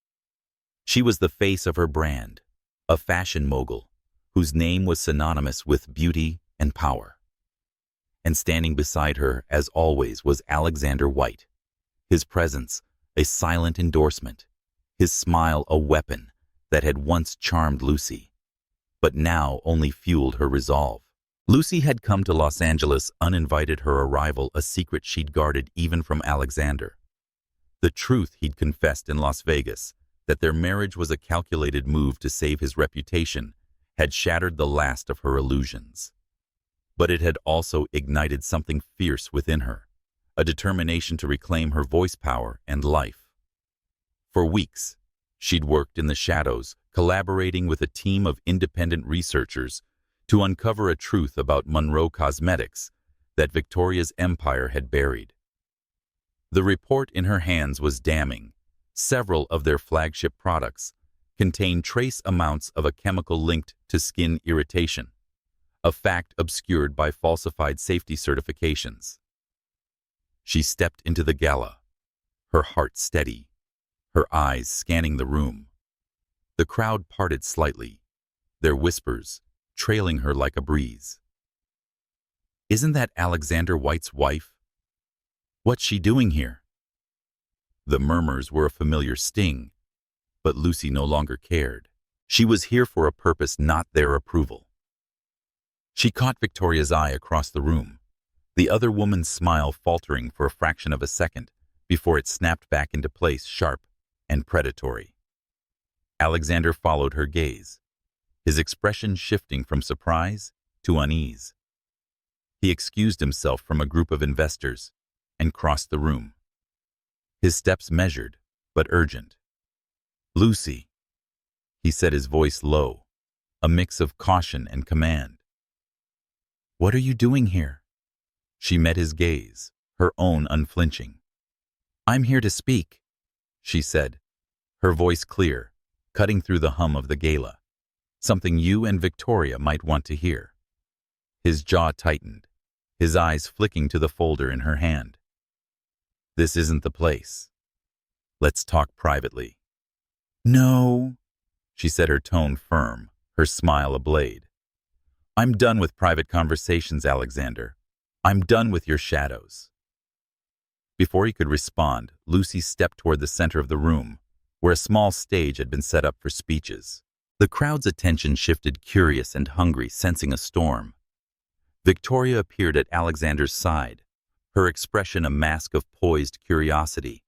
She was the face of her brand, a fashion mogul whose name was synonymous with beauty and power. And standing beside her, as always, was Alexander White, his presence a silent endorsement, his smile a weapon that had once charmed Lucy, but now only fueled her resolve. Lucy had come to Los Angeles uninvited, her arrival a secret she'd guarded even from Alexander. The truth he'd confessed in Las Vegas, that their marriage was a calculated move to save his reputation, had shattered the last of her illusions. But it had also ignited something fierce within her, a determination to reclaim her voice, power, and life. For weeks, she'd worked in the shadows, collaborating with a team of independent researchers to uncover a truth about Monroe Cosmetics that Victoria's empire had buried. The report in her hands was damning. Several of their flagship products contained trace amounts of a chemical linked to skin irritation, a fact obscured by falsified safety certifications. She stepped into the gala, her heart steady, her eyes scanning the room. The crowd parted slightly, their whispers trailing her like a breeze. "Isn't that Alexander White's wife? What's she doing here?" The murmurs were a familiar sting, but Lucy no longer cared. She was here for a purpose, not their approval. She caught Victoria's eye across the room, the other woman's smile faltering for a fraction of a second before it snapped back into place, sharp and predatory. Alexander followed her gaze, his expression shifting from surprise to unease. He excused himself from a group of investors and crossed the room. His steps measured, but urgent. "Lucy," he said, his voice low, a mix of caution and command. "What are you doing here?" She met his gaze, her own unflinching. "I'm here to speak," she said, her voice clear, cutting through the hum of the gala. "Something you and Victoria might want to hear." His jaw tightened, his eyes flicking to the folder in her hand. "This isn't the place. Let's talk privately." "No," she said, her tone firm, her smile ablade. "I'm done with private conversations, Alexander. I'm done with your shadows." Before he could respond, Lucy stepped toward the center of the room, where a small stage had been set up for speeches. The crowd's attention shifted, curious and hungry, sensing a storm. Victoria appeared at Alexander's side, her expression a mask of poised curiosity,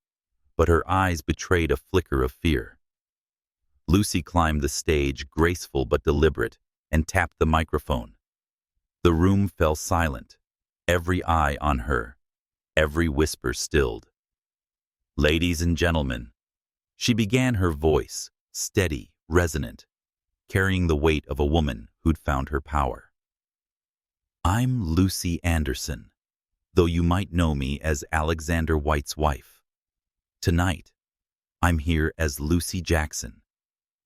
but her eyes betrayed a flicker of fear. Lucy climbed the stage, graceful but deliberate, and tapped the microphone. The room fell silent, every eye on her, every whisper stilled. "Ladies and gentlemen," she began, her voice steady, resonant, carrying the weight of a woman who'd found her power. "I'm Lucy Anderson, though you might know me as Alexander White's wife. Tonight, I'm here as Lucy Jackson,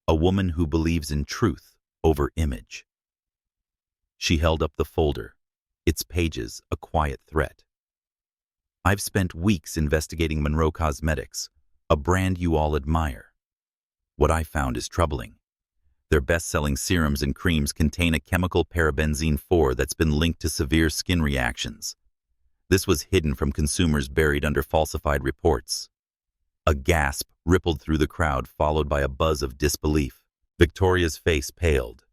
a woman who believes in truth over image." She held up the folder, its pages a quiet threat. "I've spent weeks investigating Monroe Cosmetics, a brand you all admire. What I found is troubling. Their best-selling serums and creams contain a chemical parabenzene 4 that's been linked to severe skin reactions. This was hidden from consumers, buried under falsified reports." A gasp rippled through the crowd, followed by a buzz of disbelief. Victoria's face paled,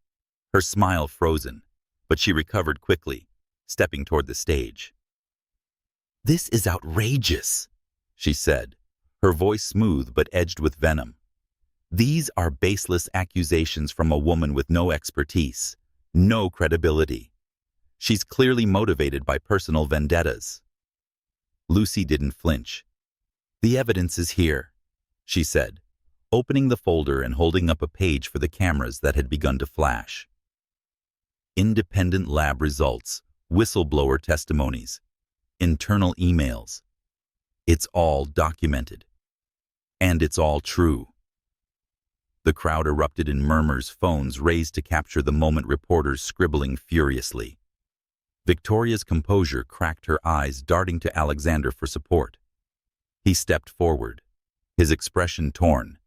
her smile frozen, but she recovered quickly, stepping toward the stage. "This is outrageous," she said, her voice smooth but edged with venom. "These are baseless accusations from a woman with no expertise, no credibility. She's clearly motivated by personal vendettas." Lucy didn't flinch. "The evidence is here," she said, opening the folder and holding up a page for the cameras that had begun to flash. Independent lab results, whistleblower testimonies, internal emails. It's all documented. And it's all true. The crowd erupted in murmurs, phones raised to capture the moment, reporters scribbling furiously. Victoria's composure cracked, her eyes darting to Alexander for support. He stepped forward, his expression torn,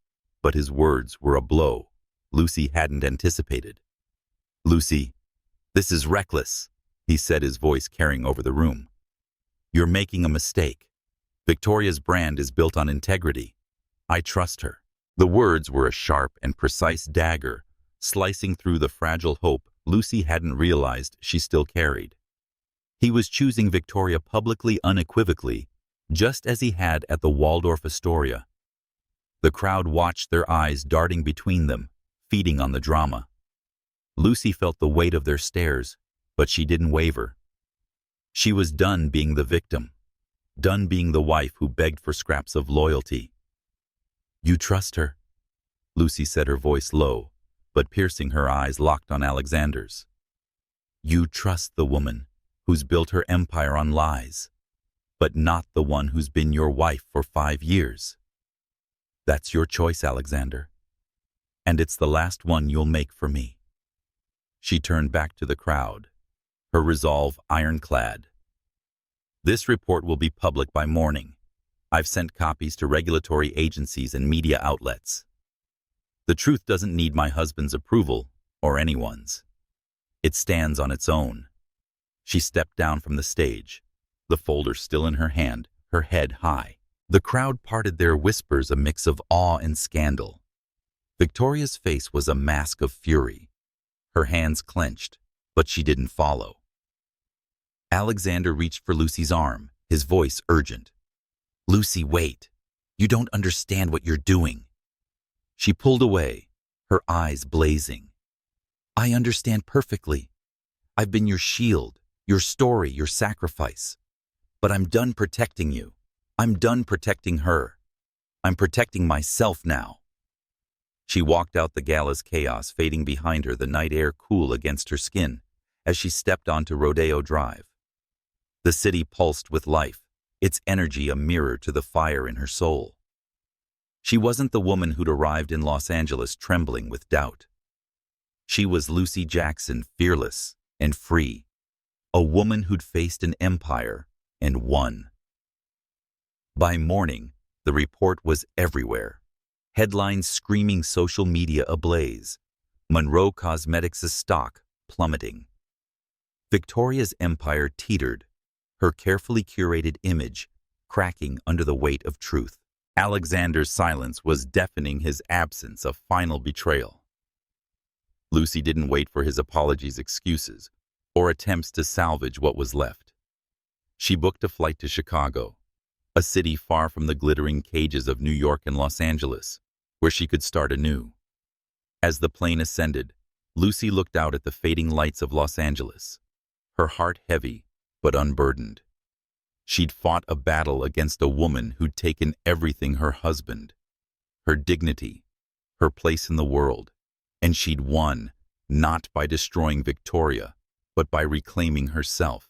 but his words were a blow Lucy hadn't anticipated. "Lucy, this is reckless," he said, his voice carrying over the room. "You're making a mistake. Victoria's brand is built on integrity. I trust her." The words were a sharp and precise dagger, slicing through the fragile hope Lucy hadn't realized she still carried. He was choosing Victoria publicly, unequivocally, just as he had at the Waldorf Astoria. The crowd watched, their eyes darting between them, feeding on the drama. Lucy felt the weight of their stares, but she didn't waver. She was done being the victim, done being the wife who begged for scraps of loyalty. "You trust her?" Lucy said, her voice low, but piercing, her eyes locked on Alexander's. "You trust the woman who's built her empire on lies, but not the one who's been your wife for 5 years. That's your choice, Alexander. And it's the last one you'll make for me." She turned back to the crowd, her resolve ironclad. "This report will be public by morning. I've sent copies to regulatory agencies and media outlets. The truth doesn't need my husband's approval, or anyone's. It stands on its own." She stepped down from the stage, the folder still in her hand, her head high. The crowd parted, their whispers a mix of awe and scandal. Victoria's face was a mask of fury. Her hands clenched, but she didn't follow. Alexander reached for Lucy's arm, his voice urgent. "Lucy, wait. You don't understand what you're doing." She pulled away, her eyes blazing. "I understand perfectly. I've been your shield, your story, your sacrifice. But I'm done protecting you. I'm done protecting her. I'm protecting myself now." She walked out the gala's chaos, fading behind her, the night air cool against her skin as she stepped onto Rodeo Drive. The city pulsed with life, its energy a mirror to the fire in her soul. She wasn't the woman who'd arrived in Los Angeles trembling with doubt. She was Lucy Jackson, fearless and free, a woman who'd faced an empire and won. By morning, the report was everywhere. Headlines screaming, social media ablaze. Monroe Cosmetics' stock plummeting. Victoria's empire teetered, her carefully curated image cracking under the weight of truth. Alexander's silence was deafening, his absence a final betrayal. Lucy didn't wait for his apologies, excuses, or attempts to salvage what was left. She booked a flight to Chicago, a city far from the glittering cages of New York and Los Angeles, where she could start anew. As the plane ascended, Lucy looked out at the fading lights of Los Angeles, her heart heavy but unburdened. She'd fought a battle against a woman who'd taken everything: her husband, her dignity, her place in the world, and she'd won, not by destroying Victoria, but by reclaiming herself.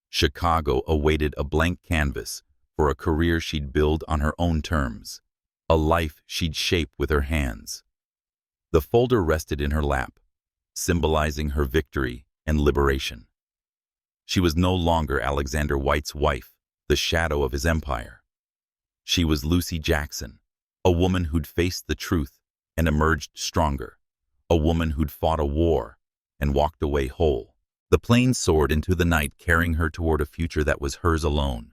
Chicago awaited a blank canvas for a career she'd build on her own terms, a life she'd shape with her hands. The folder rested in her lap, symbolizing her victory and liberation. She was no longer Alexander White's wife, the shadow of his empire. She was Lucy Jackson, a woman who'd faced the truth and emerged stronger, a woman who'd fought a war and walked away whole. The plane soared into the night, carrying her toward a future that was hers alone.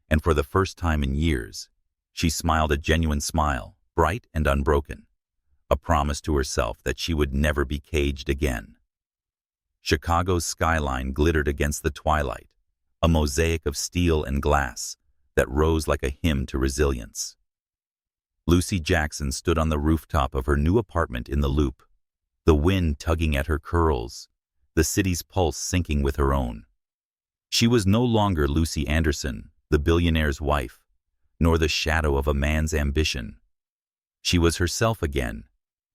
And for the first time in years, she smiled a genuine smile, bright and unbroken, a promise to herself that she would never be caged again. Chicago's skyline glittered against the twilight, a mosaic of steel and glass that rose like a hymn to resilience. Lucy Jackson stood on the rooftop of her new apartment in the Loop, the wind tugging at her curls, the city's pulse syncing with her own. She was no longer Lucy Anderson, the billionaire's wife, nor the shadow of a man's ambition. She was herself again,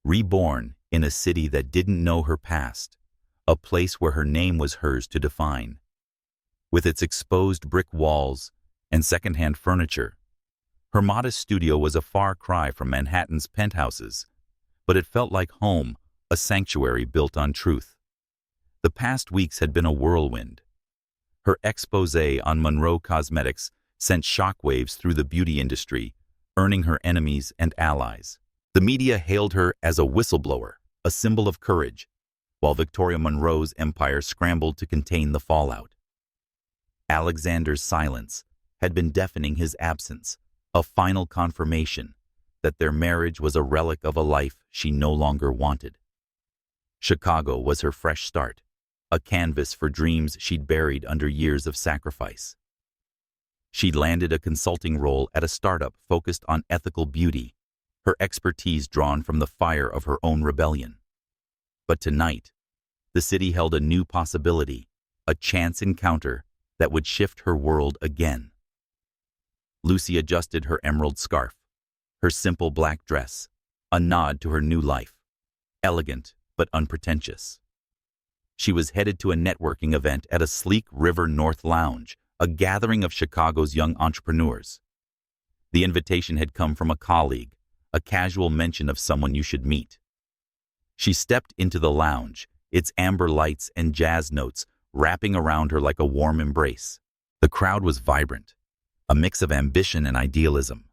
reborn in a city that didn't know her past, a place where her name was hers to define. With its exposed brick walls and secondhand furniture, her modest studio was a far cry from Manhattan's penthouses, but it felt like home, a sanctuary built on truth. The past weeks had been a whirlwind. Her exposé on Monroe Cosmetics sent shockwaves through the beauty industry, earning her enemies and allies. The media hailed her as a whistleblower, a symbol of courage, while Victoria Monroe's empire scrambled to contain the fallout. Alexander's silence had been deafening, his absence, a final confirmation that their marriage was a relic of a life she no longer wanted. Chicago was her fresh start, a canvas for dreams she'd buried under years of sacrifice. She'd landed a consulting role at a startup focused on ethical beauty, her expertise drawn from the fire of her own rebellion. But tonight, the city held a new possibility, a chance encounter that would shift her world again. Lucy adjusted her emerald scarf, her simple black dress, a nod to her new life, elegant but unpretentious. She was headed to a networking event at a sleek River North lounge, a gathering of Chicago's young entrepreneurs. The invitation had come from a colleague, a casual mention of someone you should meet. She stepped into the lounge, its amber lights and jazz notes wrapping around her like a warm embrace. The crowd was vibrant, a mix of ambition and idealism,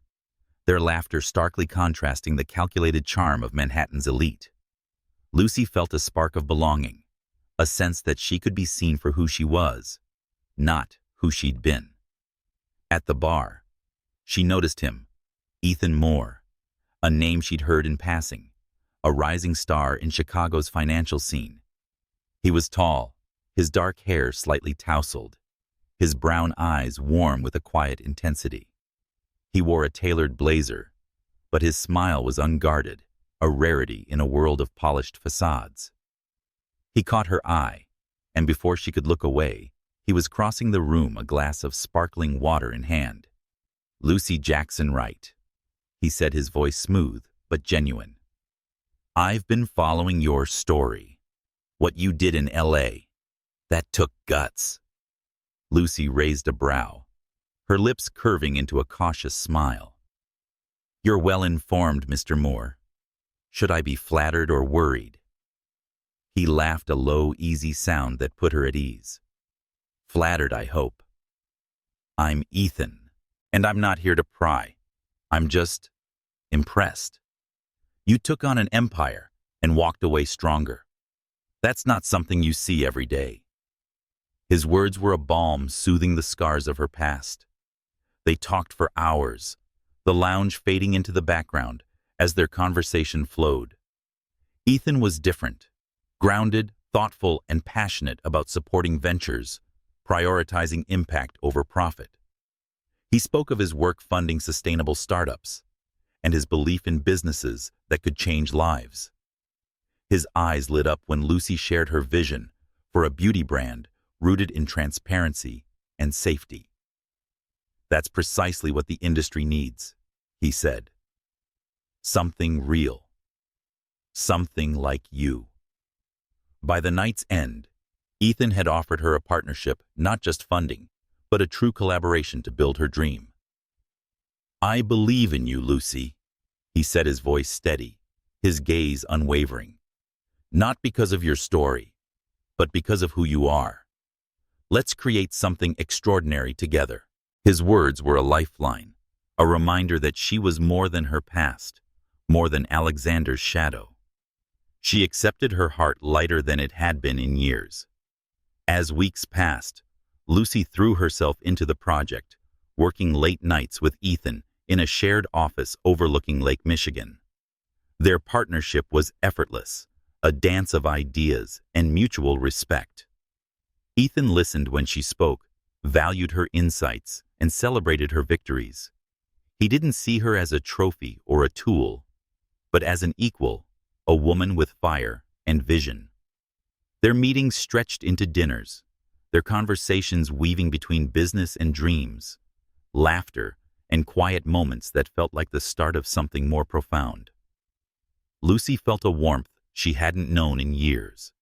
their laughter starkly contrasting the calculated charm of Manhattan's elite. Lucy felt a spark of belonging, a sense that she could be seen for who she was, not who she'd been. At the bar, she noticed him, Ethan Moore, a name she'd heard in passing, a rising star in Chicago's financial scene. He was tall, his dark hair slightly tousled, his brown eyes warm with a quiet intensity. He wore a tailored blazer, but his smile was unguarded, a rarity in a world of polished facades. He caught her eye, and before she could look away, he was crossing the room, a glass of sparkling water in hand. "Lucy Jackson Wright," he said, his voice smooth but genuine. "I've been following your story. What you did in LA. That took guts." Lucy raised a brow, her lips curving into a cautious smile. "You're well informed, Mr. Moore. Should I be flattered or worried?" He laughed, a low, easy sound that put her at ease. "Flattered, I hope. I'm Ethan, and I'm not here to pry. I'm just impressed. You took on an empire and walked away stronger. That's not something you see every day." His words were a balm soothing the scars of her past. They talked for hours, the lounge fading into the background as their conversation flowed. Ethan was different, grounded, thoughtful, and passionate about supporting ventures, prioritizing impact over profit. He spoke of his work funding sustainable startups and his belief in businesses that could change lives. His eyes lit up when Lucy shared her vision for a beauty brand rooted in transparency and safety. "That's precisely what the industry needs," he said. "Something real. Something like you." By the night's end, Ethan had offered her a partnership, not just funding, but a true collaboration to build her dream. "I believe in you, Lucy," he said, his voice steady, his gaze unwavering. "Not because of your story, but because of who you are. Let's create something extraordinary together." His words were a lifeline, a reminder that she was more than her past, more than Alexander's shadow. She accepted, her heart lighter than it had been in years. As weeks passed, Lucy threw herself into the project, working late nights with Ethan in a shared office overlooking Lake Michigan. Their partnership was effortless, a dance of ideas and mutual respect. Ethan listened when she spoke, valued her insights, and celebrated her victories. He didn't see her as a trophy or a tool, but as an equal, a woman with fire and vision. Their meetings stretched into dinners, their conversations weaving between business and dreams, laughter and quiet moments that felt like the start of something more profound. Lucy felt a warmth she hadn't known in years,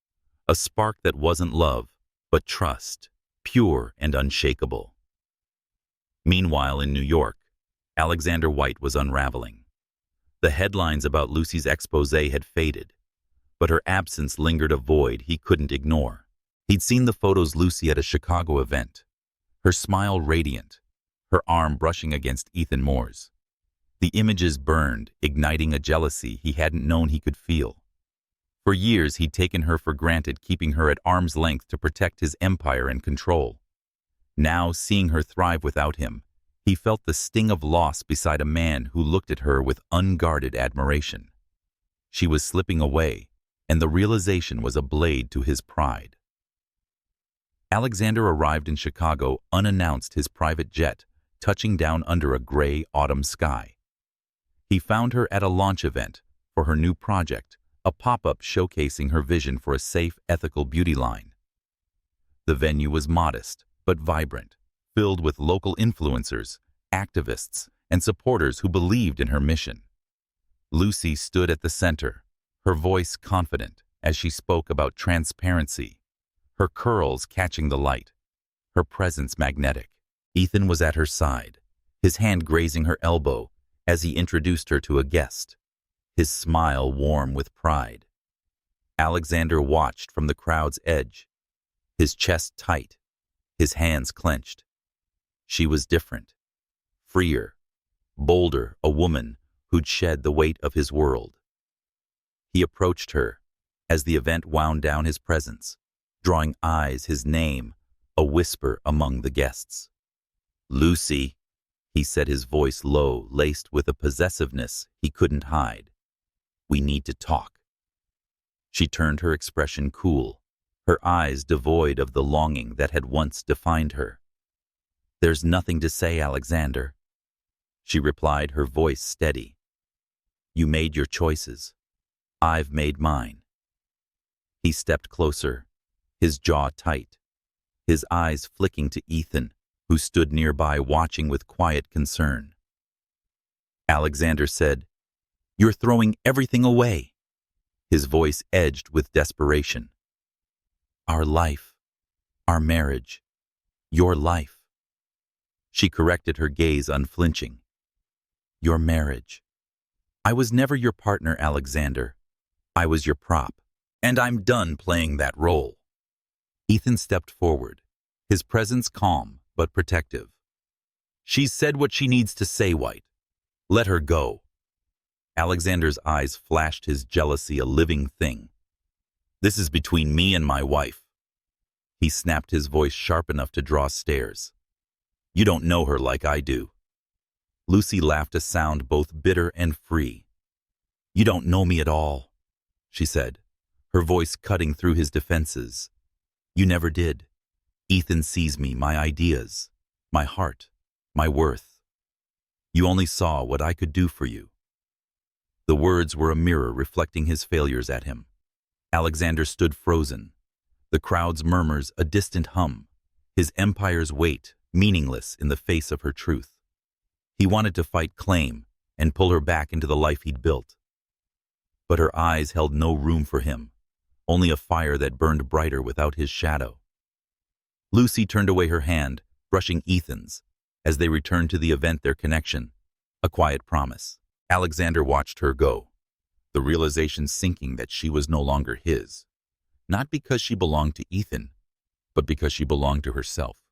a spark that wasn't love, but trust, pure and unshakable. Meanwhile, in New York, Alexander White was unraveling. The headlines about Lucy's exposé had faded, but her absence lingered, a void he couldn't ignore. He'd seen the photos Lucy at a Chicago event, her smile radiant, her arm brushing against Ethan Moore's. The images burned, igniting a jealousy he hadn't known he could feel. For years, he'd taken her for granted, keeping her at arm's length to protect his empire and control. Now, seeing her thrive without him, he felt the sting of loss beside a man who looked at her with unguarded admiration. She was slipping away, and the realization was a blade to his pride. Alexander arrived in Chicago unannounced, his private jet touching down under a gray autumn sky. He found her at a launch event for her new project, a pop-up showcasing her vision for a safe, ethical beauty line. The venue was modest but vibrant, filled with local influencers, activists, and supporters who believed in her mission. Lucy stood at the center, her voice confident as she spoke about transparency, her curls catching the light, her presence magnetic. Ethan was at her side, his hand grazing her elbow as he introduced her to a guest, his smile warm with pride. Alexander watched from the crowd's edge, his chest tight, his hands clenched. She was different, freer, bolder, a woman who'd shed the weight of his world. He approached her as the event wound down, his presence, drawing eyes, his name, a whisper among the guests. "Lucy," he said, his voice low, laced with a possessiveness he couldn't hide. "We need to talk." She turned, her expression cool, her eyes devoid of the longing that had once defined her. "There's nothing to say, Alexander," she replied, her voice steady. "You made your choices. I've made mine." He stepped closer, his jaw tight, his eyes flicking to Ethan, who stood nearby watching with quiet concern. Alexander said, "You're throwing everything away." His voice edged with desperation. "Our life, our marriage, your life." She corrected her gaze unflinching. "Your marriage. I was never your partner, Alexander. I was your prop, and I'm done playing that role." Ethan stepped forward, his presence calm but protective. "She's said what she needs to say, White. Let her go." Alexander's eyes flashed his jealousy a living thing. "This is between me and my wife." He snapped his voice sharp enough to draw stares. "You don't know her like I do." Lucy laughed a sound both bitter and free. "You don't know me at all," she said, her voice cutting through his defenses. "You never did. Ethan sees me, my ideas, my heart, my worth. You only saw what I could do for you." The words were a mirror reflecting his failures at him. Alexander stood frozen, the crowd's murmurs a distant hum, his empire's weight meaningless in the face of her truth. He wanted to fight claim and pull her back into the life he'd built. But her eyes held no room for him, only a fire that burned brighter without his shadow. Lucy turned away her hand, brushing Ethan's, as they returned to the event their connection, a quiet promise. Alexander watched her go, the realization sinking that she was no longer his, not because she belonged to Ethan, but because she belonged to herself.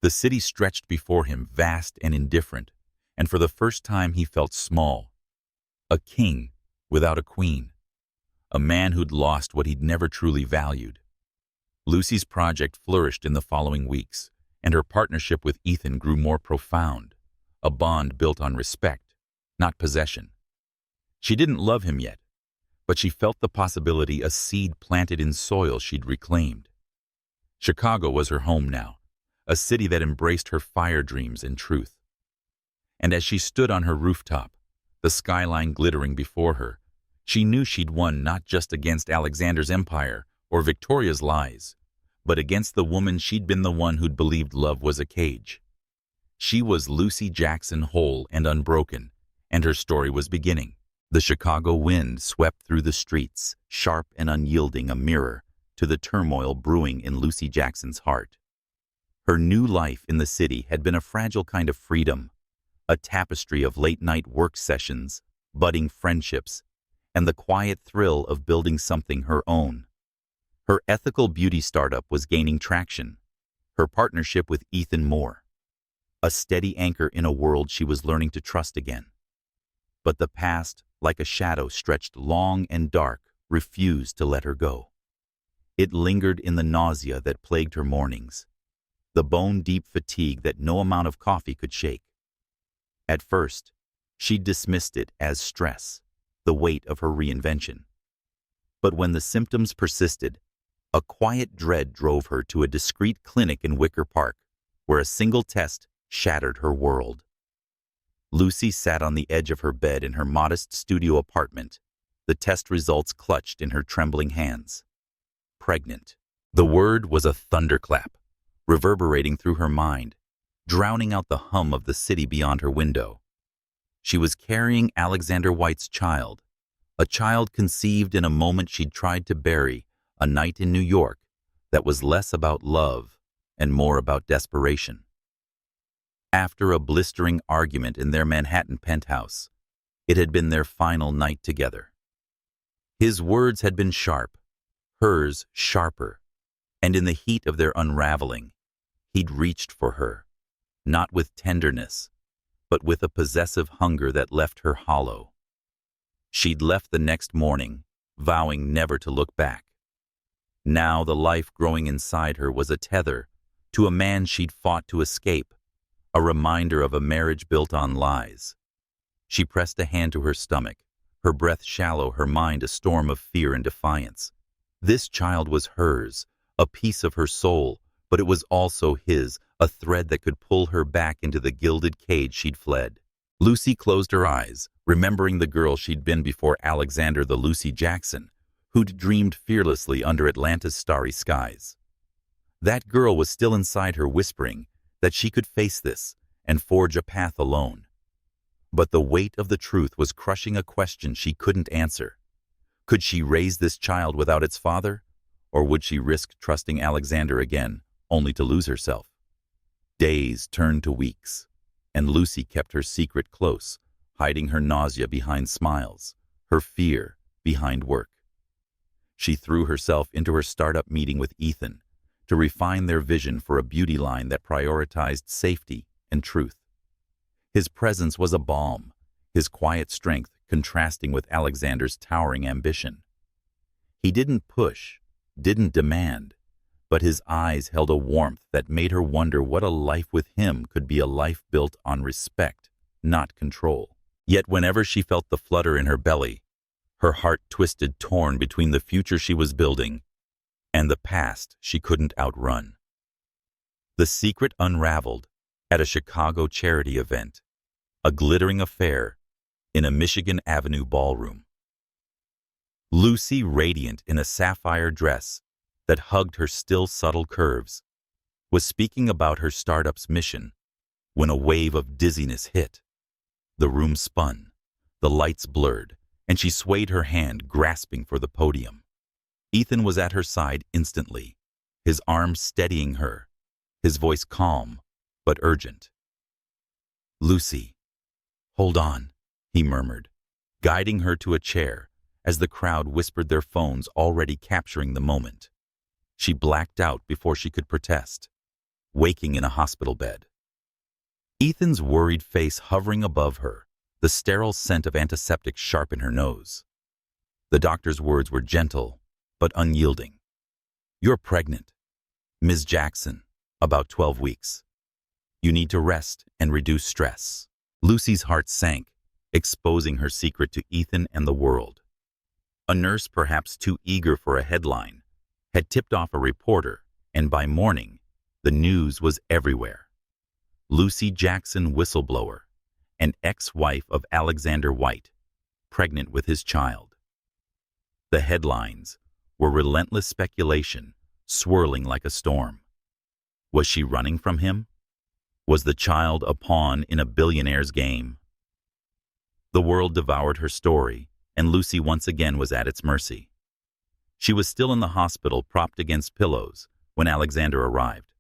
The city stretched before him, vast and indifferent, and for the first time he felt small. A king without a queen, a man who'd lost what he'd never truly valued. Lucy's project flourished in the following weeks, and her partnership with Ethan grew more profound, a bond built on respect, not possession. She didn't love him yet, but she felt the possibility a seed planted in soil she'd reclaimed. Chicago was her home now, a city that embraced her fire dreams and truth. And as she stood on her rooftop, the skyline glittering before her, she knew she'd won not just against Alexander's empire or Victoria's lies, but against the woman she'd been the one who'd believed love was a cage. She was Lucy Jackson, whole and unbroken, and her story was beginning. The Chicago wind swept through the streets, sharp and unyielding, a mirror to the turmoil brewing in Lucy Jackson's heart. Her new life in the city had been a fragile kind of freedom, a tapestry of late-night work sessions, budding friendships, and the quiet thrill of building something her own. Her ethical beauty startup was gaining traction, her partnership with Ethan more, a steady anchor in a world she was learning to trust again. But the past, like a shadow stretched long and dark, refused to let her go. It lingered in the nausea that plagued her mornings, the bone-deep fatigue that no amount of coffee could shake. At first, she dismissed it as stress, the weight of her reinvention. But when the symptoms persisted, a quiet dread drove her to a discreet clinic in Wicker Park, where a single test shattered her world. Lucy sat on the edge of her bed in her modest studio apartment, the test results clutched in her trembling hands. Pregnant. The word was a thunderclap, reverberating through her mind, drowning out the hum of the city beyond her window. She was carrying Alexander White's child, a child conceived in a moment she'd tried to bury, a night in New York that was less about love and more about desperation. After a blistering argument in their Manhattan penthouse, it had been their final night together. His words had been sharp, hers sharper, and in the heat of their unraveling, he'd reached for her, not with tenderness, but with a possessive hunger that left her hollow. She'd left the next morning, vowing never to look back. Now the life growing inside her was a tether to a man she'd fought to escape, a reminder of a marriage built on lies. She pressed a hand to her stomach, her breath shallow, her mind a storm of fear and defiance. This child was hers, a piece of her soul, but it was also his, a thread that could pull her back into the gilded cage she'd fled. Lucy closed her eyes, remembering the girl she'd been before Alexander, the Lucy Jackson, who'd dreamed fearlessly under Atlanta's starry skies. That girl was still inside her, whispering that she could face this and forge a path alone. But the weight of the truth was crushing a question she couldn't answer. Could she raise this child without its father? Or would she risk trusting Alexander again, only to lose herself? Days turned to weeks, and Lucy kept her secret close, hiding her nausea behind smiles, her fear behind work. She threw herself into her startup meeting with Ethan to refine their vision for a beauty line that prioritized safety and truth. His presence was a balm, his quiet strength contrasting with Alexander's towering ambition. He didn't push, didn't demand, but his eyes held a warmth that made her wonder what a life with him could be, a life built on respect, not control. Yet whenever she felt the flutter in her belly, her heart twisted, torn between the future she was building and the past she couldn't outrun. The secret unraveled at a Chicago charity event, a glittering affair in a Michigan Avenue ballroom. Lucy, radiant in a sapphire dress that hugged her still subtle curves, was speaking about her startup's mission when a wave of dizziness hit. The room spun, the lights blurred, and she swayed her hand, grasping for the podium. Ethan was at her side instantly, his arm steadying her, his voice calm but urgent. "Lucy, hold on," he murmured, guiding her to a chair as the crowd whispered, their phones already capturing the moment. She blacked out before she could protest, waking in a hospital bed. Ethan's worried face hovering above her, the sterile scent of antiseptic sharp in her nose. The doctor's words were gentle but unyielding. "You're pregnant, Ms. Jackson, about 12 weeks. You need to rest and reduce stress." Lucy's heart sank, exposing her secret to Ethan and the world. A nurse, perhaps too eager for a headline, had tipped off a reporter, and by morning, the news was everywhere. Lucy Jackson, whistleblower, an ex-wife of Alexander White, pregnant with his child. The headlines were relentless speculation, swirling like a storm. Was she running from him? Was the child a pawn in a billionaire's game? The world devoured her story, and Lucy once again was at its mercy. She was still in the hospital, propped against pillows, when Alexander arrived.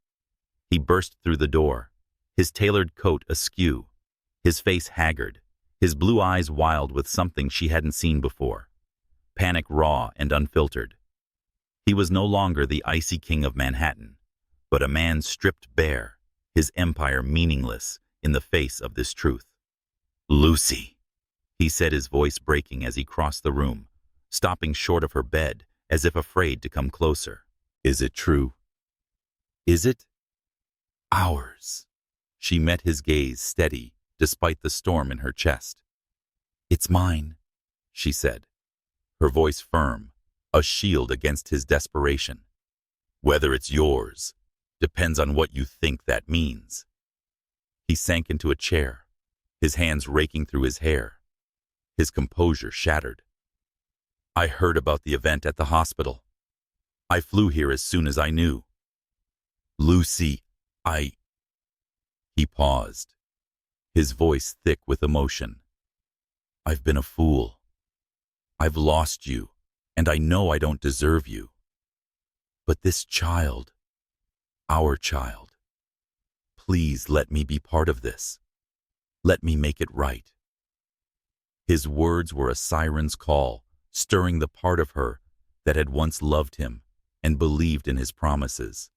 He burst through the door, his tailored coat askew, his face haggard, his blue eyes wild with something she hadn't seen before, panic raw and unfiltered. He was no longer the icy king of Manhattan, but a man stripped bare, his empire meaningless in the face of this truth. "Lucy," he said, his voice breaking as he crossed the room, stopping short of her bed as if afraid to come closer. "Is it true? Is it ours?" She met his gaze, steady despite the storm in her chest. "It's mine," she said, her voice firm, a shield against his desperation. "Whether it's yours depends on what you think that means." He sank into a chair, his hands raking through his hair, his composure shattered. "I heard about the event at the hospital. I flew here as soon as I knew. Lucy, He paused, his voice thick with emotion. "I've been a fool. I've lost you, and I know I don't deserve you. But this child, our child, please let me be part of this. Let me make it right." His words were a siren's call, stirring the part of her that had once loved him and believed in his promises.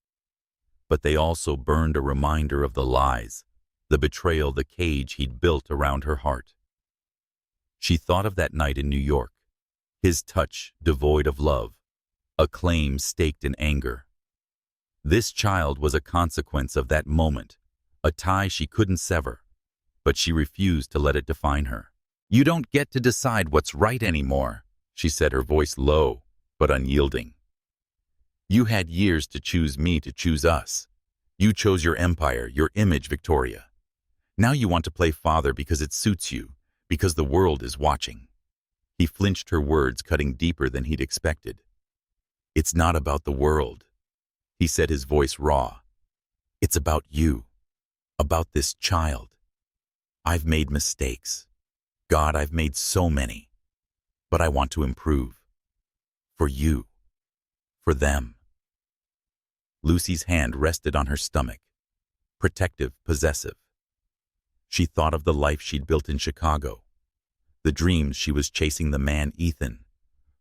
But they also burned a reminder of the lies, the betrayal, the cage he'd built around her heart. She thought of that night in New York, his touch devoid of love, a claim staked in anger. This child was a consequence of that moment, a tie she couldn't sever, but she refused to let it define her. "You don't get to decide what's right anymore," she said, her voice low but unyielding. "You had years to choose me, to choose us. You chose your empire, your image, Victoria. Now you want to play father because it suits you, because the world is watching." He flinched, her words cutting deeper than he'd expected. "It's not about the world," he said, his voice raw. "It's about you, about this child. I've made mistakes. God, I've made so many. But I want to improve. For you. For them." Lucy's hand rested on her stomach, protective, possessive. She thought of the life she'd built in Chicago, the dreams she was chasing, the man, Ethan,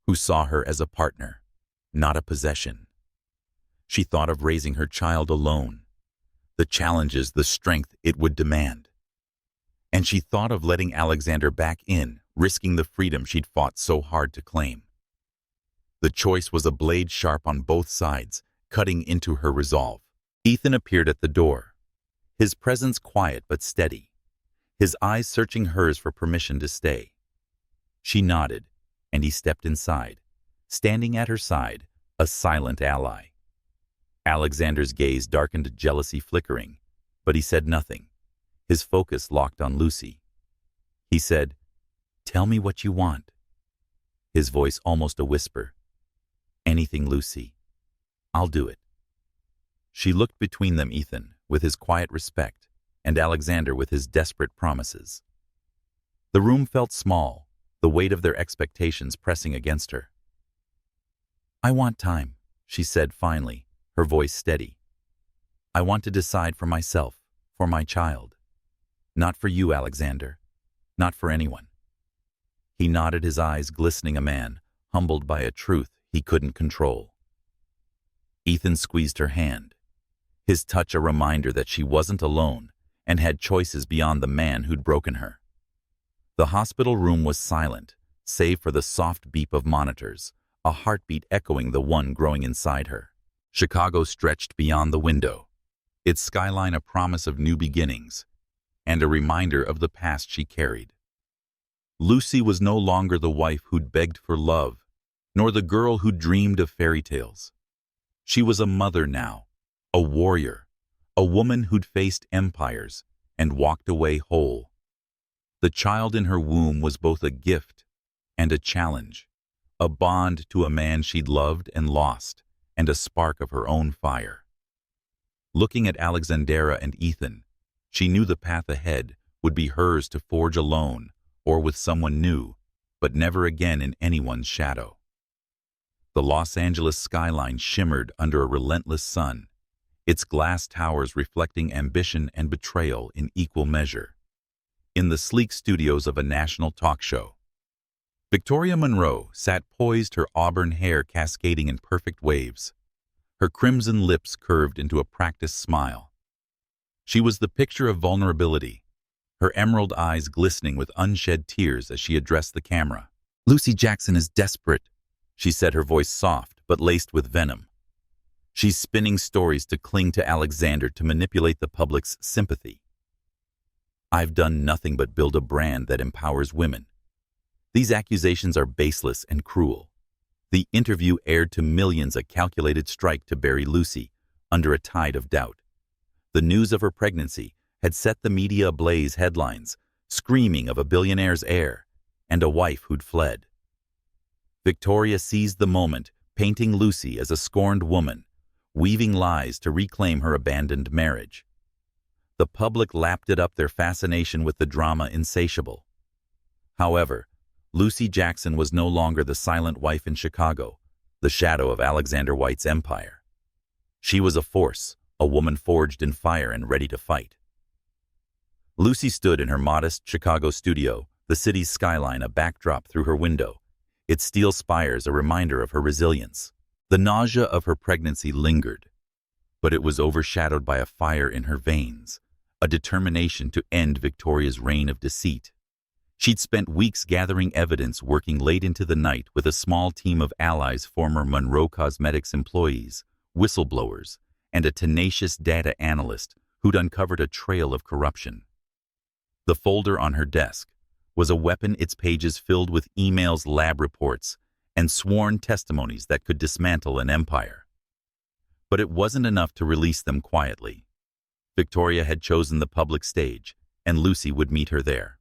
who saw her as a partner, not a possession. She thought of raising her child alone, the challenges, the strength it would demand. And she thought of letting Alexander back in, risking the freedom she'd fought so hard to claim. The choice was a blade sharp on both sides, cutting into her resolve. Ethan appeared at the door, his presence quiet but steady, his eyes searching hers for permission to stay. She nodded, and he stepped inside, standing at her side, a silent ally. Alexander's gaze darkened, jealousy flickering, but he said nothing, his focus locked on Lucy. He said, "Tell me what you want." His voice almost a whisper. "Anything, Lucy. I'll do it." She looked between them, Ethan, with his quiet respect, and Alexander with his desperate promises. The room felt small, the weight of their expectations pressing against her. "I want time," she said finally, her voice steady. "I want to decide for myself, for my child. Not for you, Alexander. Not for anyone." He nodded, his eyes glistening, a man humbled by a truth he couldn't control. Ethan squeezed her hand, his touch a reminder that she wasn't alone and had choices beyond the man who'd broken her. The hospital room was silent, save for the soft beep of monitors, a heartbeat echoing the one growing inside her. Chicago stretched beyond the window, its skyline a promise of new beginnings, and a reminder of the past she carried. Lucy was no longer the wife who'd begged for love, nor the girl who dreamed of fairy tales. She was a mother now, a warrior, a woman who'd faced empires and walked away whole. The child in her womb was both a gift and a challenge, a bond to a man she'd loved and lost, and a spark of her own fire. Looking at Alexandra and Ethan, she knew the path ahead would be hers to forge alone or with someone new, but never again in anyone's shadow. The Los Angeles skyline shimmered under a relentless sun, its glass towers reflecting ambition and betrayal in equal measure. In the sleek studios of a national talk show, Victoria Monroe sat poised, her auburn hair cascading in perfect waves, her crimson lips curved into a practiced smile. She was the picture of vulnerability, her emerald eyes glistening with unshed tears as she addressed the camera. "Lucy Jackson is desperate," she said, her voice soft but laced with venom. "She's spinning stories to cling to Alexander, to manipulate the public's sympathy. I've done nothing but build a brand that empowers women. These accusations are baseless and cruel." The interview aired to millions, a calculated strike to bury Lucy under a tide of doubt. The news of her pregnancy had set the media ablaze, headlines screaming of a billionaire's heir and a wife who'd fled. Victoria seized the moment, painting Lucy as a scorned woman, weaving lies to reclaim her abandoned marriage. The public lapped it up, their fascination with the drama insatiable. However, Lucy Jackson was no longer the silent wife in Chicago, the shadow of Alexander White's empire. She was a force, a woman forged in fire and ready to fight. Lucy stood in her modest Chicago studio, the city's skyline a backdrop through her window, its steel spires a reminder of her resilience. The nausea of her pregnancy lingered, but it was overshadowed by a fire in her veins, a determination to end Victoria's reign of deceit. She'd spent weeks gathering evidence, working late into the night with a small team of allies, former Monroe Cosmetics employees, whistleblowers, and a tenacious data analyst who'd uncovered a trail of corruption. The folder on her desk was a weapon, its pages filled with emails, lab reports, and sworn testimonies that could dismantle an empire. But it wasn't enough to release them quietly. Victoria had chosen the public stage, and Lucy would meet her there.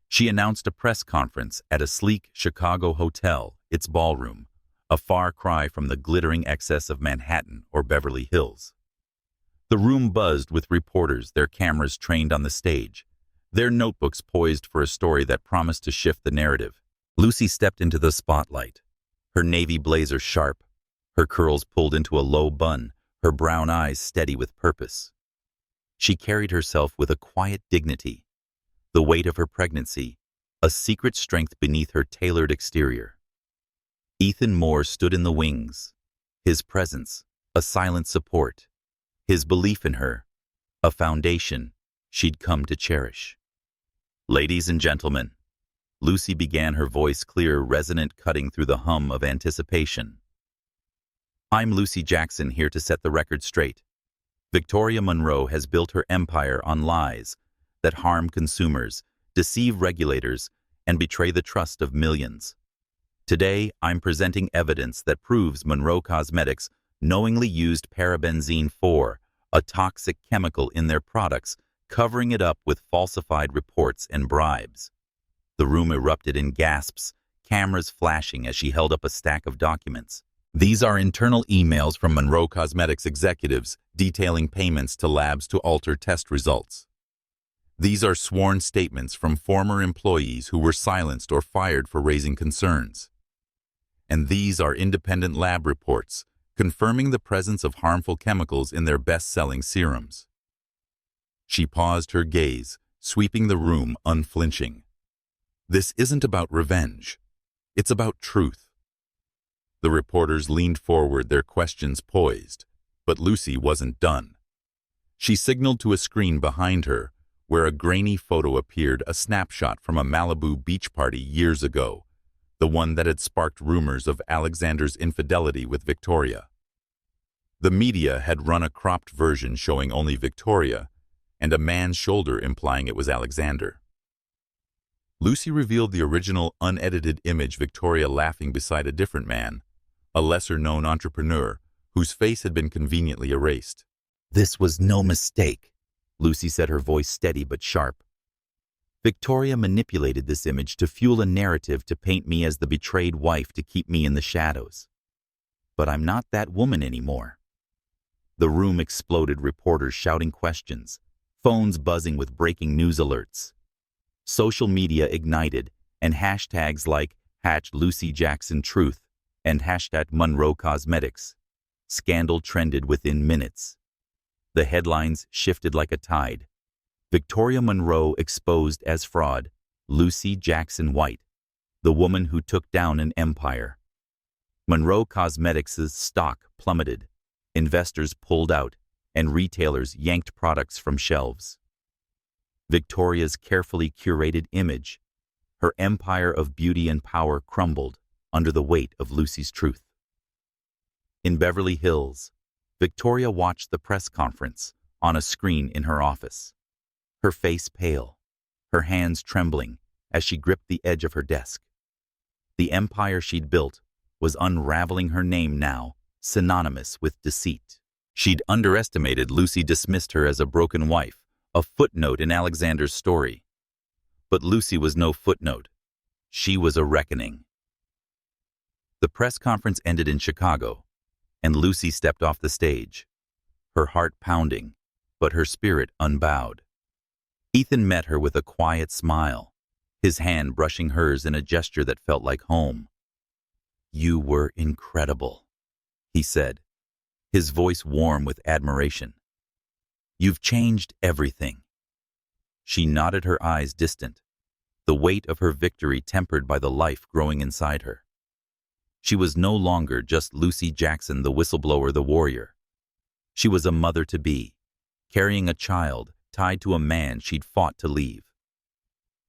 She announced a press conference at a sleek Chicago hotel, its ballroom, a far cry from the glittering excess of Manhattan or Beverly Hills. The room buzzed with reporters, their cameras trained on the stage, their notebooks poised for a story that promised to shift the narrative. Lucy stepped into the spotlight, her navy blazer sharp, her curls pulled into a low bun, her brown eyes steady with purpose. She carried herself with a quiet dignity, the weight of her pregnancy, a secret strength beneath her tailored exterior. Ethan Moore stood in the wings, his presence, a silent support, his belief in her, a foundation she'd come to cherish. Ladies and gentlemen, Lucy began, her voice clear, resonant, cutting through the hum of anticipation. I'm Lucy Jackson, here to set the record straight. Victoria Monroe has built her empire on lies that harm consumers, deceive regulators, and betray the trust of millions. Today, I'm presenting evidence that proves Monroe Cosmetics knowingly used parabenzene 4, a toxic chemical, in their products, covering it up with falsified reports and bribes. The room erupted in gasps, cameras flashing as she held up a stack of documents. These are internal emails from Monroe Cosmetics executives detailing payments to labs to alter test results. These are sworn statements from former employees who were silenced or fired for raising concerns. And these are independent lab reports confirming the presence of harmful chemicals in their best-selling serums. She paused, her gaze sweeping the room, unflinching. This isn't about revenge. It's about truth. The reporters leaned forward, their questions poised, but Lucy wasn't done. She signaled to a screen behind her, where a grainy photo appeared, a snapshot from a Malibu beach party years ago, the one that had sparked rumors of Alexander's infidelity with Victoria. The media had run a cropped version showing only Victoria, and a man's shoulder implying it was Alexander. Lucy revealed the original unedited image, Victoria laughing beside a different man, a lesser-known entrepreneur whose face had been conveniently erased. This was no mistake, Lucy said, her voice steady but sharp. Victoria manipulated this image to fuel a narrative, to paint me as the betrayed wife, to keep me in the shadows. But I'm not that woman anymore. The room exploded, reporters shouting questions, phones buzzing with breaking news alerts. Social media ignited, and hashtags like #LucyJacksonTruth and #MonroeCosmetics. Scandal trended within minutes. The headlines shifted like a tide. Victoria Monroe exposed as fraud, Lucy Jackson White, the woman who took down an empire. Monroe Cosmetics' stock plummeted, investors pulled out, and retailers yanked products from shelves. Victoria's carefully curated image, her empire of beauty and power, crumbled under the weight of Lucy's truth. In Beverly Hills, Victoria watched the press conference on a screen in her office, her face pale, her hands trembling as she gripped the edge of her desk. The empire she'd built was unraveling, her name now synonymous with deceit. She'd underestimated Lucy, dismissed her as a broken wife, a footnote in Alexander's story. But Lucy was no footnote. She was a reckoning. The press conference ended in Chicago, and Lucy stepped off the stage, her heart pounding, but her spirit unbowed. Ethan met her with a quiet smile, his hand brushing hers in a gesture that felt like home. "You were incredible," he said, his voice warm with admiration. "You've changed everything." She nodded, her eyes distant, the weight of her victory tempered by the life growing inside her. She was no longer just Lucy Jackson, the whistleblower, the warrior. She was a mother-to-be, carrying a child tied to a man she'd fought to leave.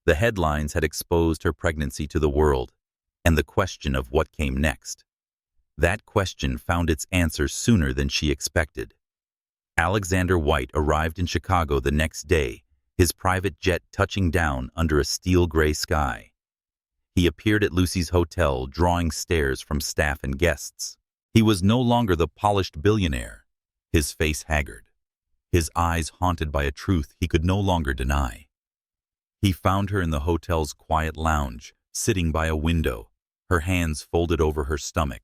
The headlines had exposed her pregnancy to the world, and the question of what came next. That question found its answer sooner than she expected. Alexander White arrived in Chicago the next day, his private jet touching down under a steel-gray sky. He appeared at Lucy's hotel, drawing stares from staff and guests. He was no longer the polished billionaire, his face haggard, his eyes haunted by a truth he could no longer deny. He found her in the hotel's quiet lounge, sitting by a window, her hands folded over her stomach,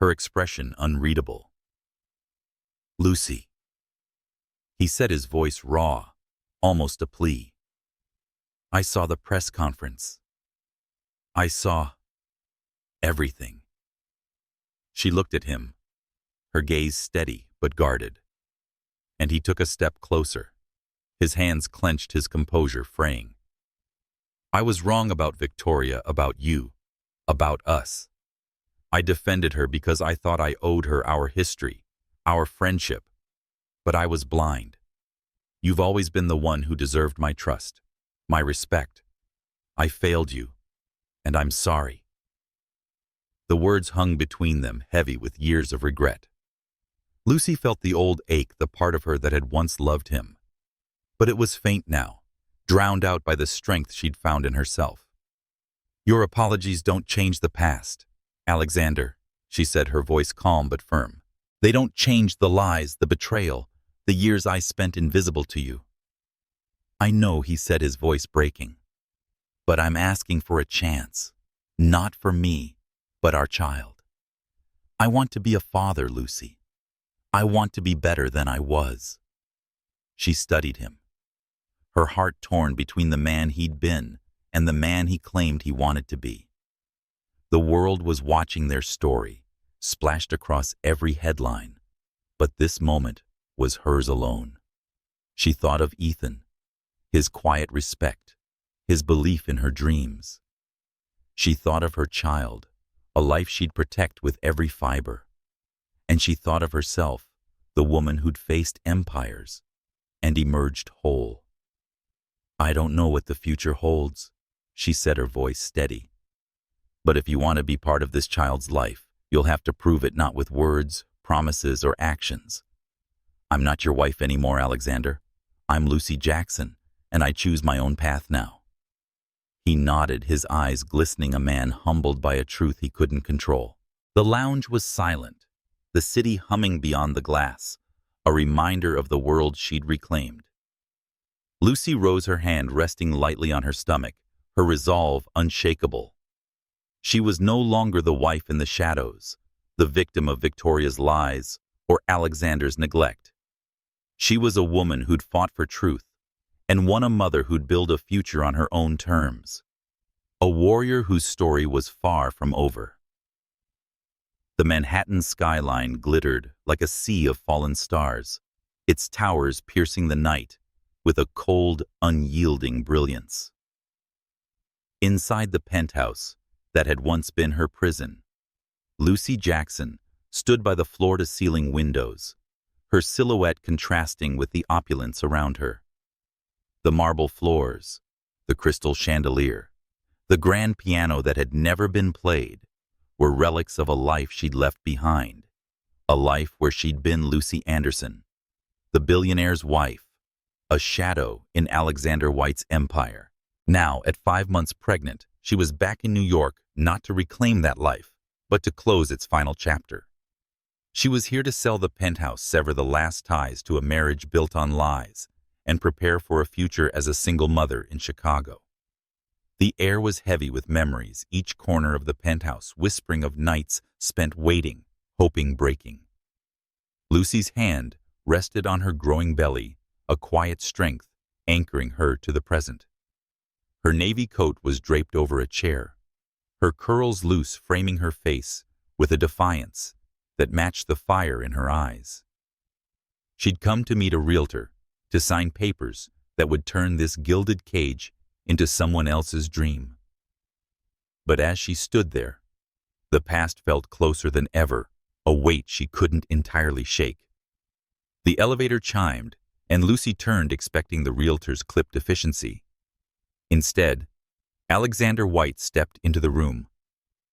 her expression unreadable. "Lucy." He said, his voice raw, almost a plea. "I saw the press conference. I saw everything." She looked at him, her gaze steady but guarded. And he took a step closer. His hands clenched, his composure fraying. "I was wrong about Victoria, about you, about us. I defended her because I thought I owed her our history, our friendship. But I was blind. You've always been the one who deserved my trust, my respect. I failed you, and I'm sorry." The words hung between them, heavy with years of regret. Lucy felt the old ache, the part of her that had once loved him. But it was faint now, drowned out by the strength she'd found in herself. "Your apologies don't change the past, Alexander," she said, her voice calm but firm. "They don't change the lies, the betrayal, the years I spent invisible to you." "I know," he said, his voice breaking. "But I'm asking for a chance, not for me, but our child. I want to be a father, Lucy. I want to be better than I was." She studied him, her heart torn between the man he'd been and the man he claimed he wanted to be. The world was watching their story, splashed across every headline, but this moment was hers alone. She thought of Ethan, his quiet respect, his belief in her dreams. She thought of her child, a life she'd protect with every fiber. And she thought of herself, the woman who'd faced empires and emerged whole. "I don't know what the future holds," she said, her voice steady. "But if you want to be part of this child's life, you'll have to prove it, not with words, promises, or actions. I'm not your wife anymore, Alexander. I'm Lucy Jackson, and I choose my own path now." He nodded, his eyes glistening, a man humbled by a truth he couldn't control. The lounge was silent, the city humming beyond the glass, a reminder of the world she'd reclaimed. Lucy rose, her hand resting lightly on her stomach, her resolve unshakable. She was no longer the wife in the shadows, the victim of Victoria's lies or Alexander's neglect. She was a woman who'd fought for truth, and won, a mother who'd build a future on her own terms. A warrior whose story was far from over. The Manhattan skyline glittered like a sea of fallen stars, its towers piercing the night with a cold, unyielding brilliance. Inside the penthouse that had once been her prison, Lucy Jackson stood by the floor-to-ceiling windows, her silhouette contrasting with the opulence around her. The marble floors, the crystal chandelier, the grand piano that had never been played were relics of a life she'd left behind, a life where she'd been Lucy Anderson, the billionaire's wife, a shadow in Alexander White's empire. Now, at 5 months pregnant, she was back in New York, not to reclaim that life, but to close its final chapter. She was here to sell the penthouse, sever the last ties to a marriage built on lies, and prepare for a future as a single mother in Chicago. The air was heavy with memories, each corner of the penthouse whispering of nights spent waiting, hoping, breaking. Lucy's hand rested on her growing belly, a quiet strength anchoring her to the present. Her navy coat was draped over a chair, her curls loose, framing her face with a defiance that matched the fire in her eyes. She'd come to meet a realtor, to sign papers that would turn this gilded cage into someone else's dream. But as she stood there, the past felt closer than ever, a weight she couldn't entirely shake. The elevator chimed, and Lucy turned, expecting the realtor's clipped efficiency. Instead, Alexander White stepped into the room,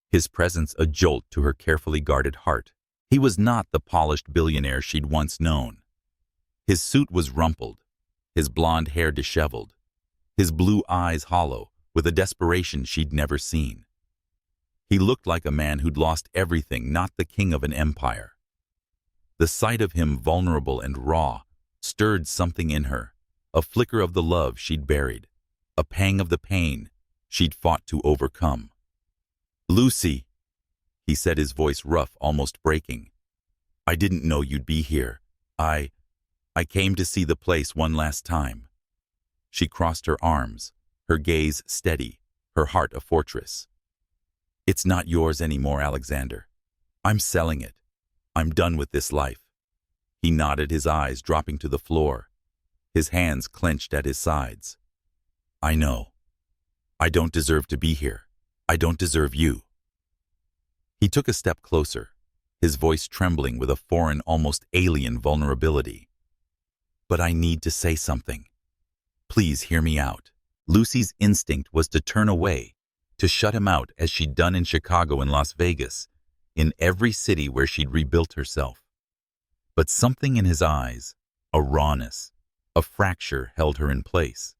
his presence a jolt to her carefully guarded heart. He was not the polished billionaire she'd once known. His suit was rumpled, his blonde hair disheveled, his blue eyes hollow with a desperation she'd never seen. He looked like a man who'd lost everything, not the king of an empire. The sight of him, vulnerable and raw, stirred something in her, a flicker of the love she'd buried. a pang of the pain she'd fought to overcome. "Lucy," he said, his voice rough, almost breaking. "I didn't know you'd be here. I came to see the place one last time." She crossed her arms, her gaze steady, her heart a fortress. "It's not yours anymore, Alexander. I'm selling it. I'm done with this life." He nodded, his eyes dropping to the floor, his hands clenched at his sides. "I know. I don't deserve to be here. I don't deserve you." He took a step closer, his voice trembling with a foreign, almost alien vulnerability. "But I need to say something. Please hear me out." Lucy's instinct was to turn away, to shut him out as she'd done in Chicago and Las Vegas, in every city where she'd rebuilt herself. But something in his eyes, a rawness, a fracture, held her in place.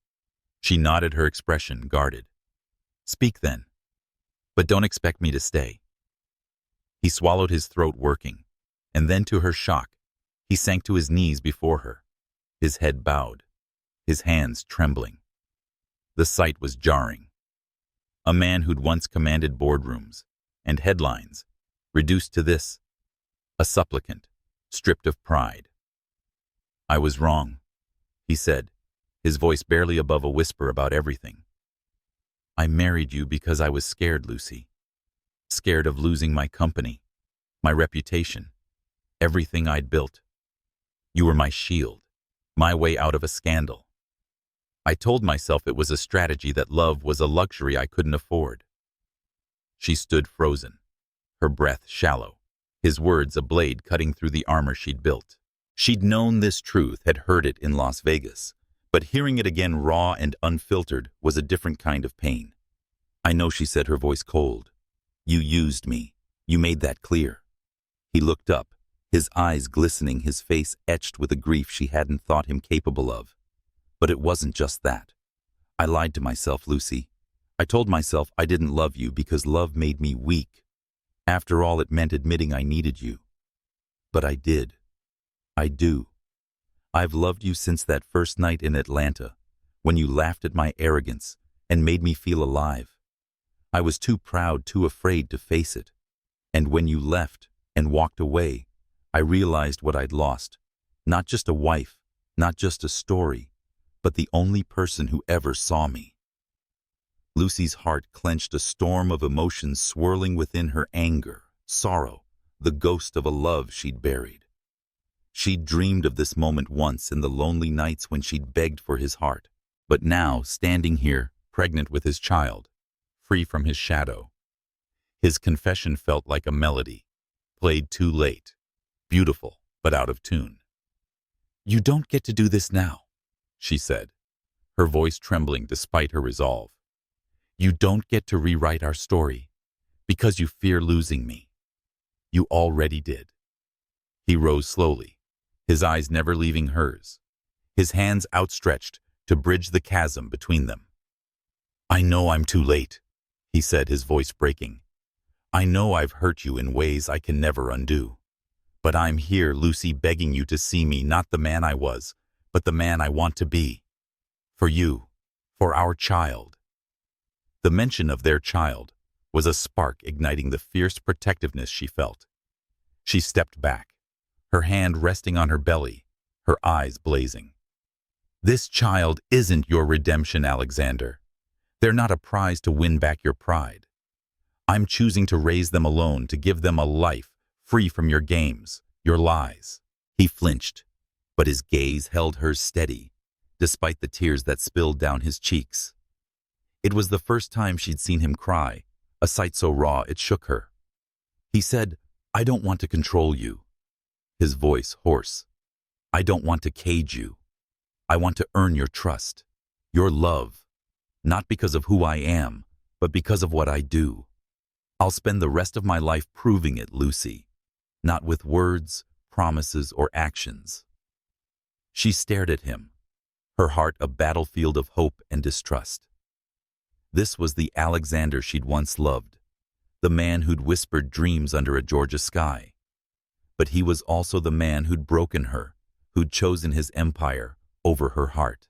She nodded, her expression guarded. "Speak then, but don't expect me to stay." He swallowed, his throat working, and then, to her shock, he sank to his knees before her, his head bowed, his hands trembling. The sight was jarring. A man who'd once commanded boardrooms and headlines, reduced to this, a supplicant, stripped of pride. "I was wrong," he said, his voice barely above a whisper about everything. "I married you because I was scared, Lucy. Scared of losing my company, my reputation, everything I'd built. You were my shield, my way out of a scandal. I told myself it was a strategy, that love was a luxury I couldn't afford." She stood frozen, her breath shallow, his words a blade cutting through the armor she'd built. She'd known this truth, had heard it in Las Vegas, but hearing it again raw and unfiltered was a different kind of pain. "I know," she said, her voice cold. "You used me. You made that clear." He looked up, his eyes glistening, his face etched with a grief she hadn't thought him capable of. "But it wasn't just that. I lied to myself, Lucy. I told myself I didn't love you because love made me weak. After all, it meant admitting I needed you. But I did. I do. I've loved you since that first night in Atlanta, when you laughed at my arrogance and made me feel alive. I was too proud, too afraid to face it. And when you left and walked away, I realized what I'd lost. Not just a wife, not just a story, but the only person who ever saw me." Lucy's heart clenched, a storm of emotions swirling within her: anger, sorrow, the ghost of a love she'd buried. She'd dreamed of this moment once, in the lonely nights when she'd begged for his heart. But now, standing here, pregnant with his child, free from his shadow, his confession felt like a melody, played too late, beautiful but out of tune. "You don't get to do this now," she said, her voice trembling despite her resolve. "You don't get to rewrite our story because you fear losing me. You already did." He rose slowly, his eyes never leaving hers, his hands outstretched to bridge the chasm between them. "I know I'm too late," he said, his voice breaking. "I know I've hurt you in ways I can never undo. But I'm here, Lucy, begging you to see me, not the man I was, but the man I want to be. For you, for our child." The mention of their child was a spark igniting the fierce protectiveness she felt. She stepped back, her hand resting on her belly, her eyes blazing. "This child isn't your redemption, Alexander. They're not a prize to win back your pride. I'm choosing to raise them alone, to give them a life free from your games, your lies." He flinched, but his gaze held hers steady, despite the tears that spilled down his cheeks. It was the first time she'd seen him cry, a sight so raw it shook her. He said, "I don't want to control you," his voice hoarse. "I don't want to cage you. I want to earn your trust, your love, not because of who I am, but because of what I do. I'll spend the rest of my life proving it, Lucy, not with words, promises, or actions." She stared at him, her heart a battlefield of hope and distrust. This was the Alexander she'd once loved, the man who'd whispered dreams under a Georgia sky. But he was also the man who'd broken her, who'd chosen his empire over her heart.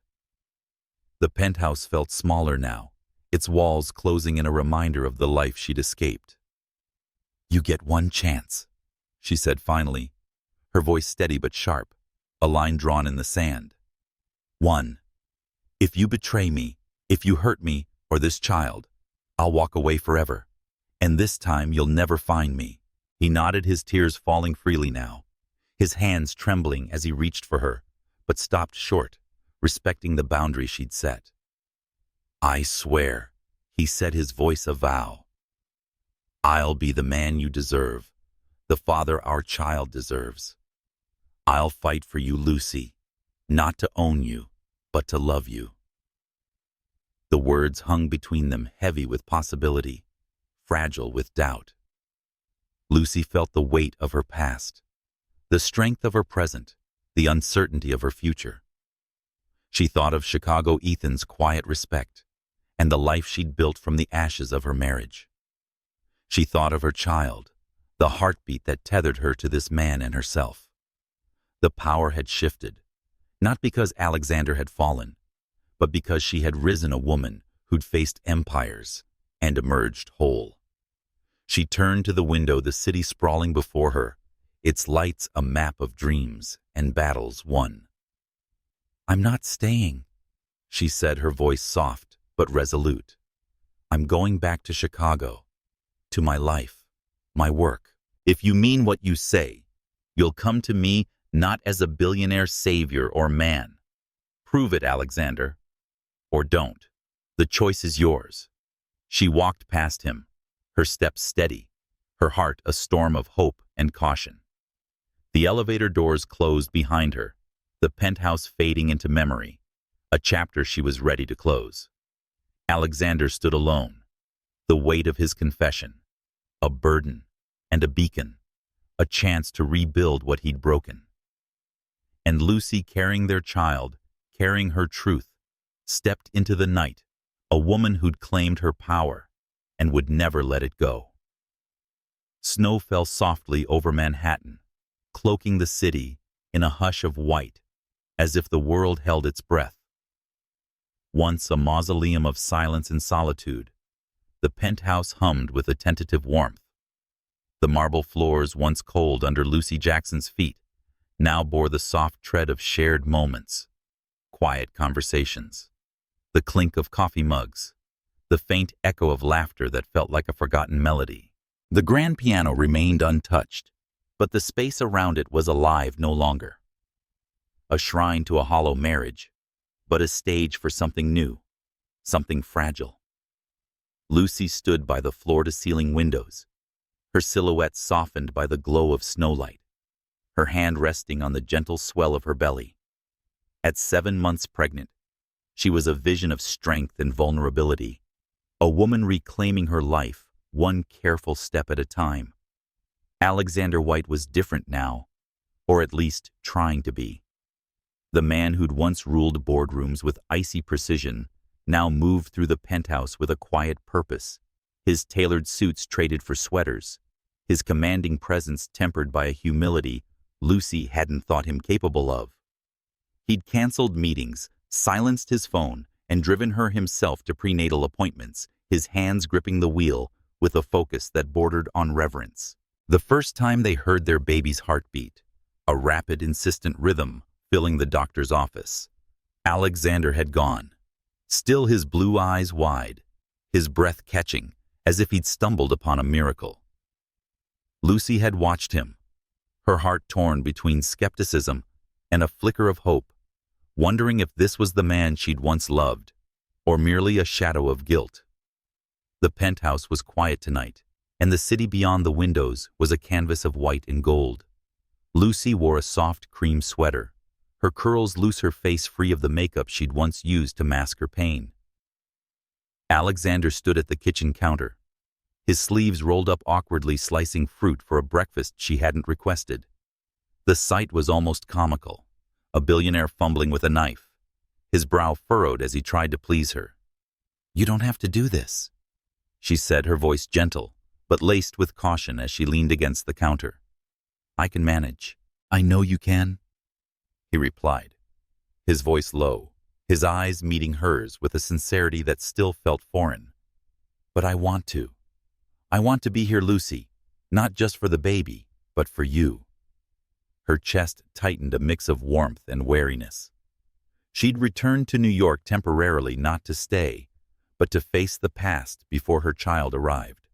The penthouse felt smaller now, its walls closing in a reminder of the life she'd escaped. "You get one chance," she said finally, her voice steady but sharp, a line drawn in the sand. "One. If you betray me, if you hurt me or this child, I'll walk away forever. And this time you'll never find me." He nodded, his tears falling freely now, his hands trembling as he reached for her, but stopped short, respecting the boundary she'd set. "I swear," he said, his voice a vow. "I'll be the man you deserve, the father our child deserves. I'll fight for you, Lucy, not to own you, but to love you." The words hung between them, heavy with possibility, fragile with doubt. Lucy felt the weight of her past, the strength of her present, the uncertainty of her future. She thought of Chicago Ethan's quiet respect and the life she'd built from the ashes of her marriage. She thought of her child, the heartbeat that tethered her to this man and herself. The power had shifted, not because Alexander had fallen, but because she had risen, a woman who'd faced empires and emerged whole. She turned to the window, the city sprawling before her, its lights a map of dreams and battles won. "I'm not staying," she said, her voice soft but resolute. "I'm going back to Chicago, to my life, my work. If you mean what you say, you'll come to me not as a billionaire savior or man. Prove it, Alexander. Or don't. The choice is yours." She walked past him, her steps steady, her heart a storm of hope and caution. The elevator doors closed behind her, the penthouse fading into memory, a chapter she was ready to close. Alexander stood alone, the weight of his confession, a burden and a beacon, a chance to rebuild what he'd broken. And Lucy, carrying their child, carrying her truth, stepped into the night, a woman who'd claimed her power and would never let it go. Snow fell softly over Manhattan, cloaking the city in a hush of white, as if the world held its breath. Once a mausoleum of silence and solitude, the penthouse hummed with a tentative warmth. The marble floors, once cold under Lucy Jackson's feet, now bore the soft tread of shared moments, quiet conversations, the clink of coffee mugs, the faint echo of laughter that felt like a forgotten melody. The grand piano remained untouched, but the space around it was alive no longer. A shrine to a hollow marriage, but a stage for something new, something fragile. Lucy stood by the floor-to-ceiling windows, her silhouette softened by the glow of snowlight, her hand resting on the gentle swell of her belly. At 7 months pregnant, she was a vision of strength and vulnerability, a woman reclaiming her life, one careful step at a time. Alexander White was different now, or at least trying to be. The man who'd once ruled boardrooms with icy precision now moved through the penthouse with a quiet purpose, his tailored suits traded for sweaters, his commanding presence tempered by a humility Lucy hadn't thought him capable of. He'd canceled meetings, silenced his phone, and driven her himself to prenatal appointments, his hands gripping the wheel with a focus that bordered on reverence. The first time they heard their baby's heartbeat, a rapid, insistent rhythm filling the doctor's office, Alexander had gone, still his blue eyes wide, his breath catching, as if he'd stumbled upon a miracle. Lucy had watched him, her heart torn between skepticism and a flicker of hope, wondering if this was the man she'd once loved, or merely a shadow of guilt. The penthouse was quiet tonight, and the city beyond the windows was a canvas of white and gold. Lucy wore a soft cream sweater, her curls loose, her face free of the makeup she'd once used to mask her pain. Alexander stood at the kitchen counter, his sleeves rolled up awkwardly, slicing fruit for a breakfast she hadn't requested. The sight was almost comical, a billionaire fumbling with a knife, his brow furrowed as he tried to please her. "You don't have to do this," she said, her voice gentle, but laced with caution as she leaned against the counter. "I can manage." "I know you can," he replied, his voice low, his eyes meeting hers with a sincerity that still felt foreign. "But I want to. I want to be here, Lucy, not just for the baby, but for you." Her chest tightened, a mix of warmth and wariness. She'd returned to New York temporarily, not to stay, but to face the past before her child arrived.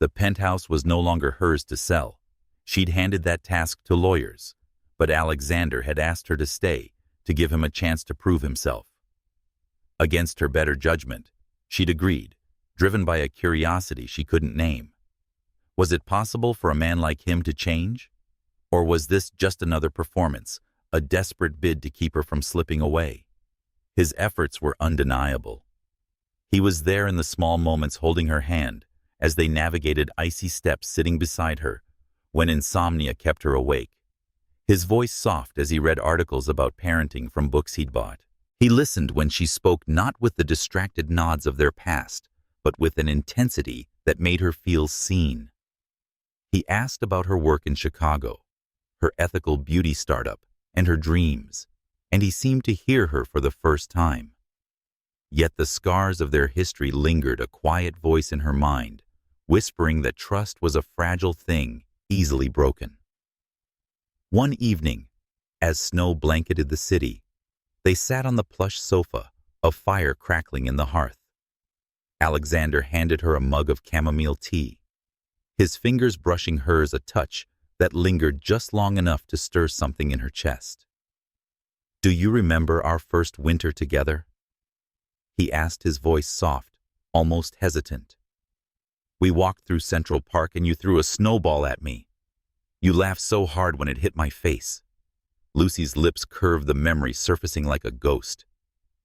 The penthouse was no longer hers to sell. She'd handed that task to lawyers, but Alexander had asked her to stay, to give him a chance to prove himself. Against her better judgment, she'd agreed, driven by a curiosity she couldn't name. Was it possible for a man like him to change? Or was this just another performance, a desperate bid to keep her from slipping away? His efforts were undeniable. He was there in the small moments, holding her hand as they navigated icy steps, sitting beside her when insomnia kept her awake. His voice soft as he read articles about parenting from books he'd bought. He listened when she spoke, not with the distracted nods of their past, but with an intensity that made her feel seen. He asked about her work in Chicago, her ethical beauty startup, and her dreams, and he seemed to hear her for the first time. Yet the scars of their history lingered, a quiet voice in her mind, whispering that trust was a fragile thing, easily broken. One evening, as snow blanketed the city, they sat on the plush sofa, a fire crackling in the hearth. Alexander handed her a mug of chamomile tea, his fingers brushing hers, a touch that lingered just long enough to stir something in her chest. "Do you remember our first winter together?" he asked, his voice soft, almost hesitant. "We walked through Central Park and you threw a snowball at me. You laughed so hard when it hit my face." Lucy's lips curved, the memory surfacing like a ghost.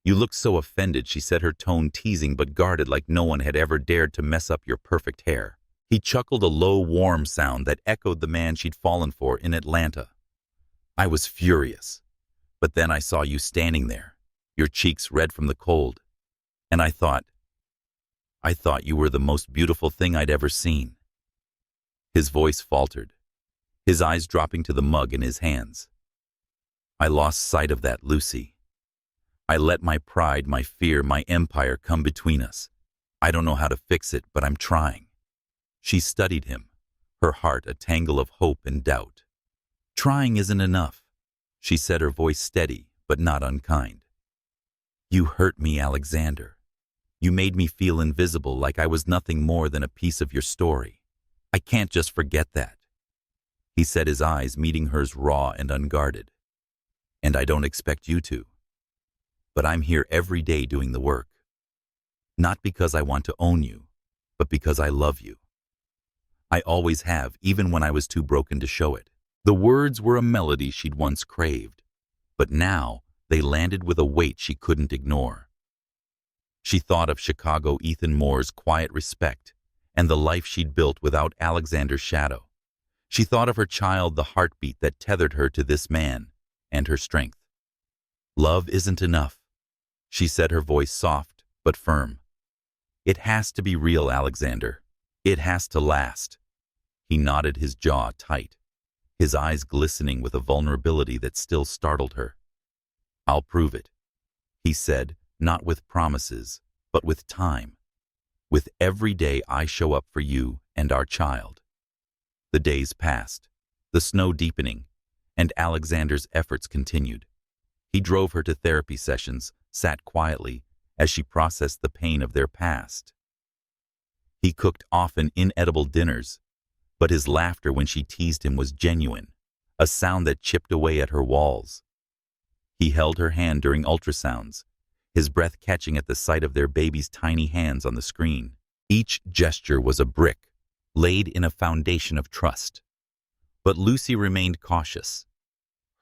"You looked so offended," she said, her tone teasing but guarded, like no one had ever dared to mess up your perfect hair. He chuckled, a low, warm sound that echoed the man she'd fallen for in Atlanta. "I was furious. But then I saw you standing there, your cheeks red from the cold. And I thought you were the most beautiful thing I'd ever seen." His voice faltered, his eyes dropping to the mug in his hands. "I lost sight of that, Lucy. I let my pride, my fear, my empire come between us. I don't know how to fix it, but I'm trying." She studied him, her heart a tangle of hope and doubt. "Trying isn't enough," she said, her voice steady but not unkind. "You hurt me, Alexander. You made me feel invisible, like I was nothing more than a piece of your story. I can't just forget that." He said, his eyes meeting hers, raw and unguarded. "And I don't expect you to. But I'm here every day doing the work. Not because I want to own you, but because I love you. I always have, even when I was too broken to show it." The words were a melody she'd once craved, but now they landed with a weight she couldn't ignore. She thought of Chicago Ethan Moore's quiet respect and the life she'd built without Alexander's shadow. She thought of her child, the heartbeat that tethered her to this man, and her strength. "Love isn't enough," she said, her voice soft but firm. "It has to be real, Alexander. It has to last." He nodded, his jaw tight, his eyes glistening with a vulnerability that still startled her. "I'll prove it," he said, not with promises, but with time. "With every day I show up for you and our child." The days passed, the snow deepening, and Alexander's efforts continued. He drove her to therapy sessions, sat quietly as she processed the pain of their past. He cooked often inedible dinners, but his laughter when she teased him was genuine, a sound that chipped away at her walls. He held her hand during ultrasounds, his breath catching at the sight of their baby's tiny hands on the screen. Each gesture was a brick, laid in a foundation of trust. But Lucy remained cautious.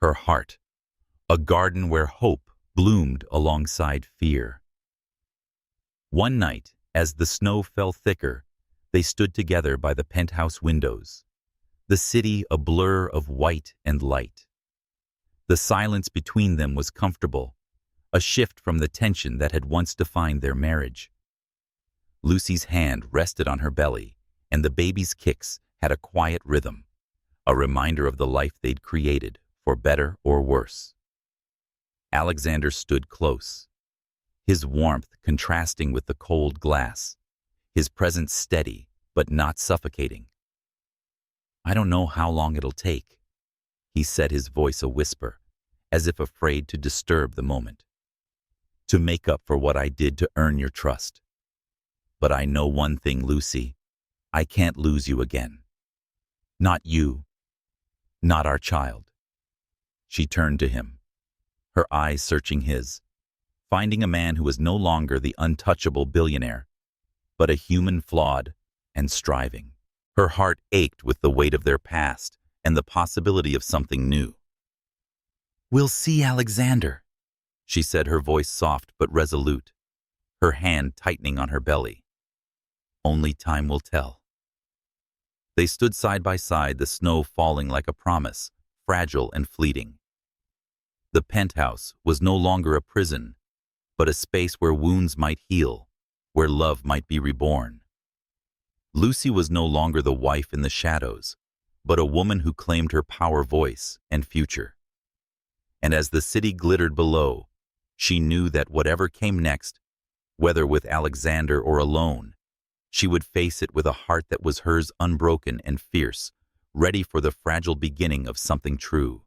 Her heart, a garden where hope bloomed alongside fear. One night, as the snow fell thicker, they stood together by the penthouse windows, the city a blur of white and light. The silence between them was comfortable, a shift from the tension that had once defined their marriage. Lucy's hand rested on her belly, and the baby's kicks had a quiet rhythm, a reminder of the life they'd created, for better or worse. Alexander stood close, his warmth contrasting with the cold glass, his presence steady but not suffocating. "I don't know how long it'll take," he said, his voice a whisper, as if afraid to disturb the moment, "to make up for what I did to earn your trust. But I know one thing, Lucy, I can't lose you again. Not you, not our child." She turned to him, her eyes searching his, finding a man who was no longer the untouchable billionaire, but a human flawed and striving. Her heart ached with the weight of their past and the possibility of something new. "We'll see, Alexander," she said, her voice soft but resolute, her hand tightening on her belly. "Only time will tell." They stood side by side, the snow falling like a promise, fragile and fleeting. The penthouse was no longer a prison, but a space where wounds might heal, where love might be reborn. Lucy was no longer the wife in the shadows, but a woman who claimed her power, voice, and future. And as the city glittered below, she knew that whatever came next, whether with Alexander or alone, she would face it with a heart that was hers, unbroken and fierce, ready for the fragile beginning of something true.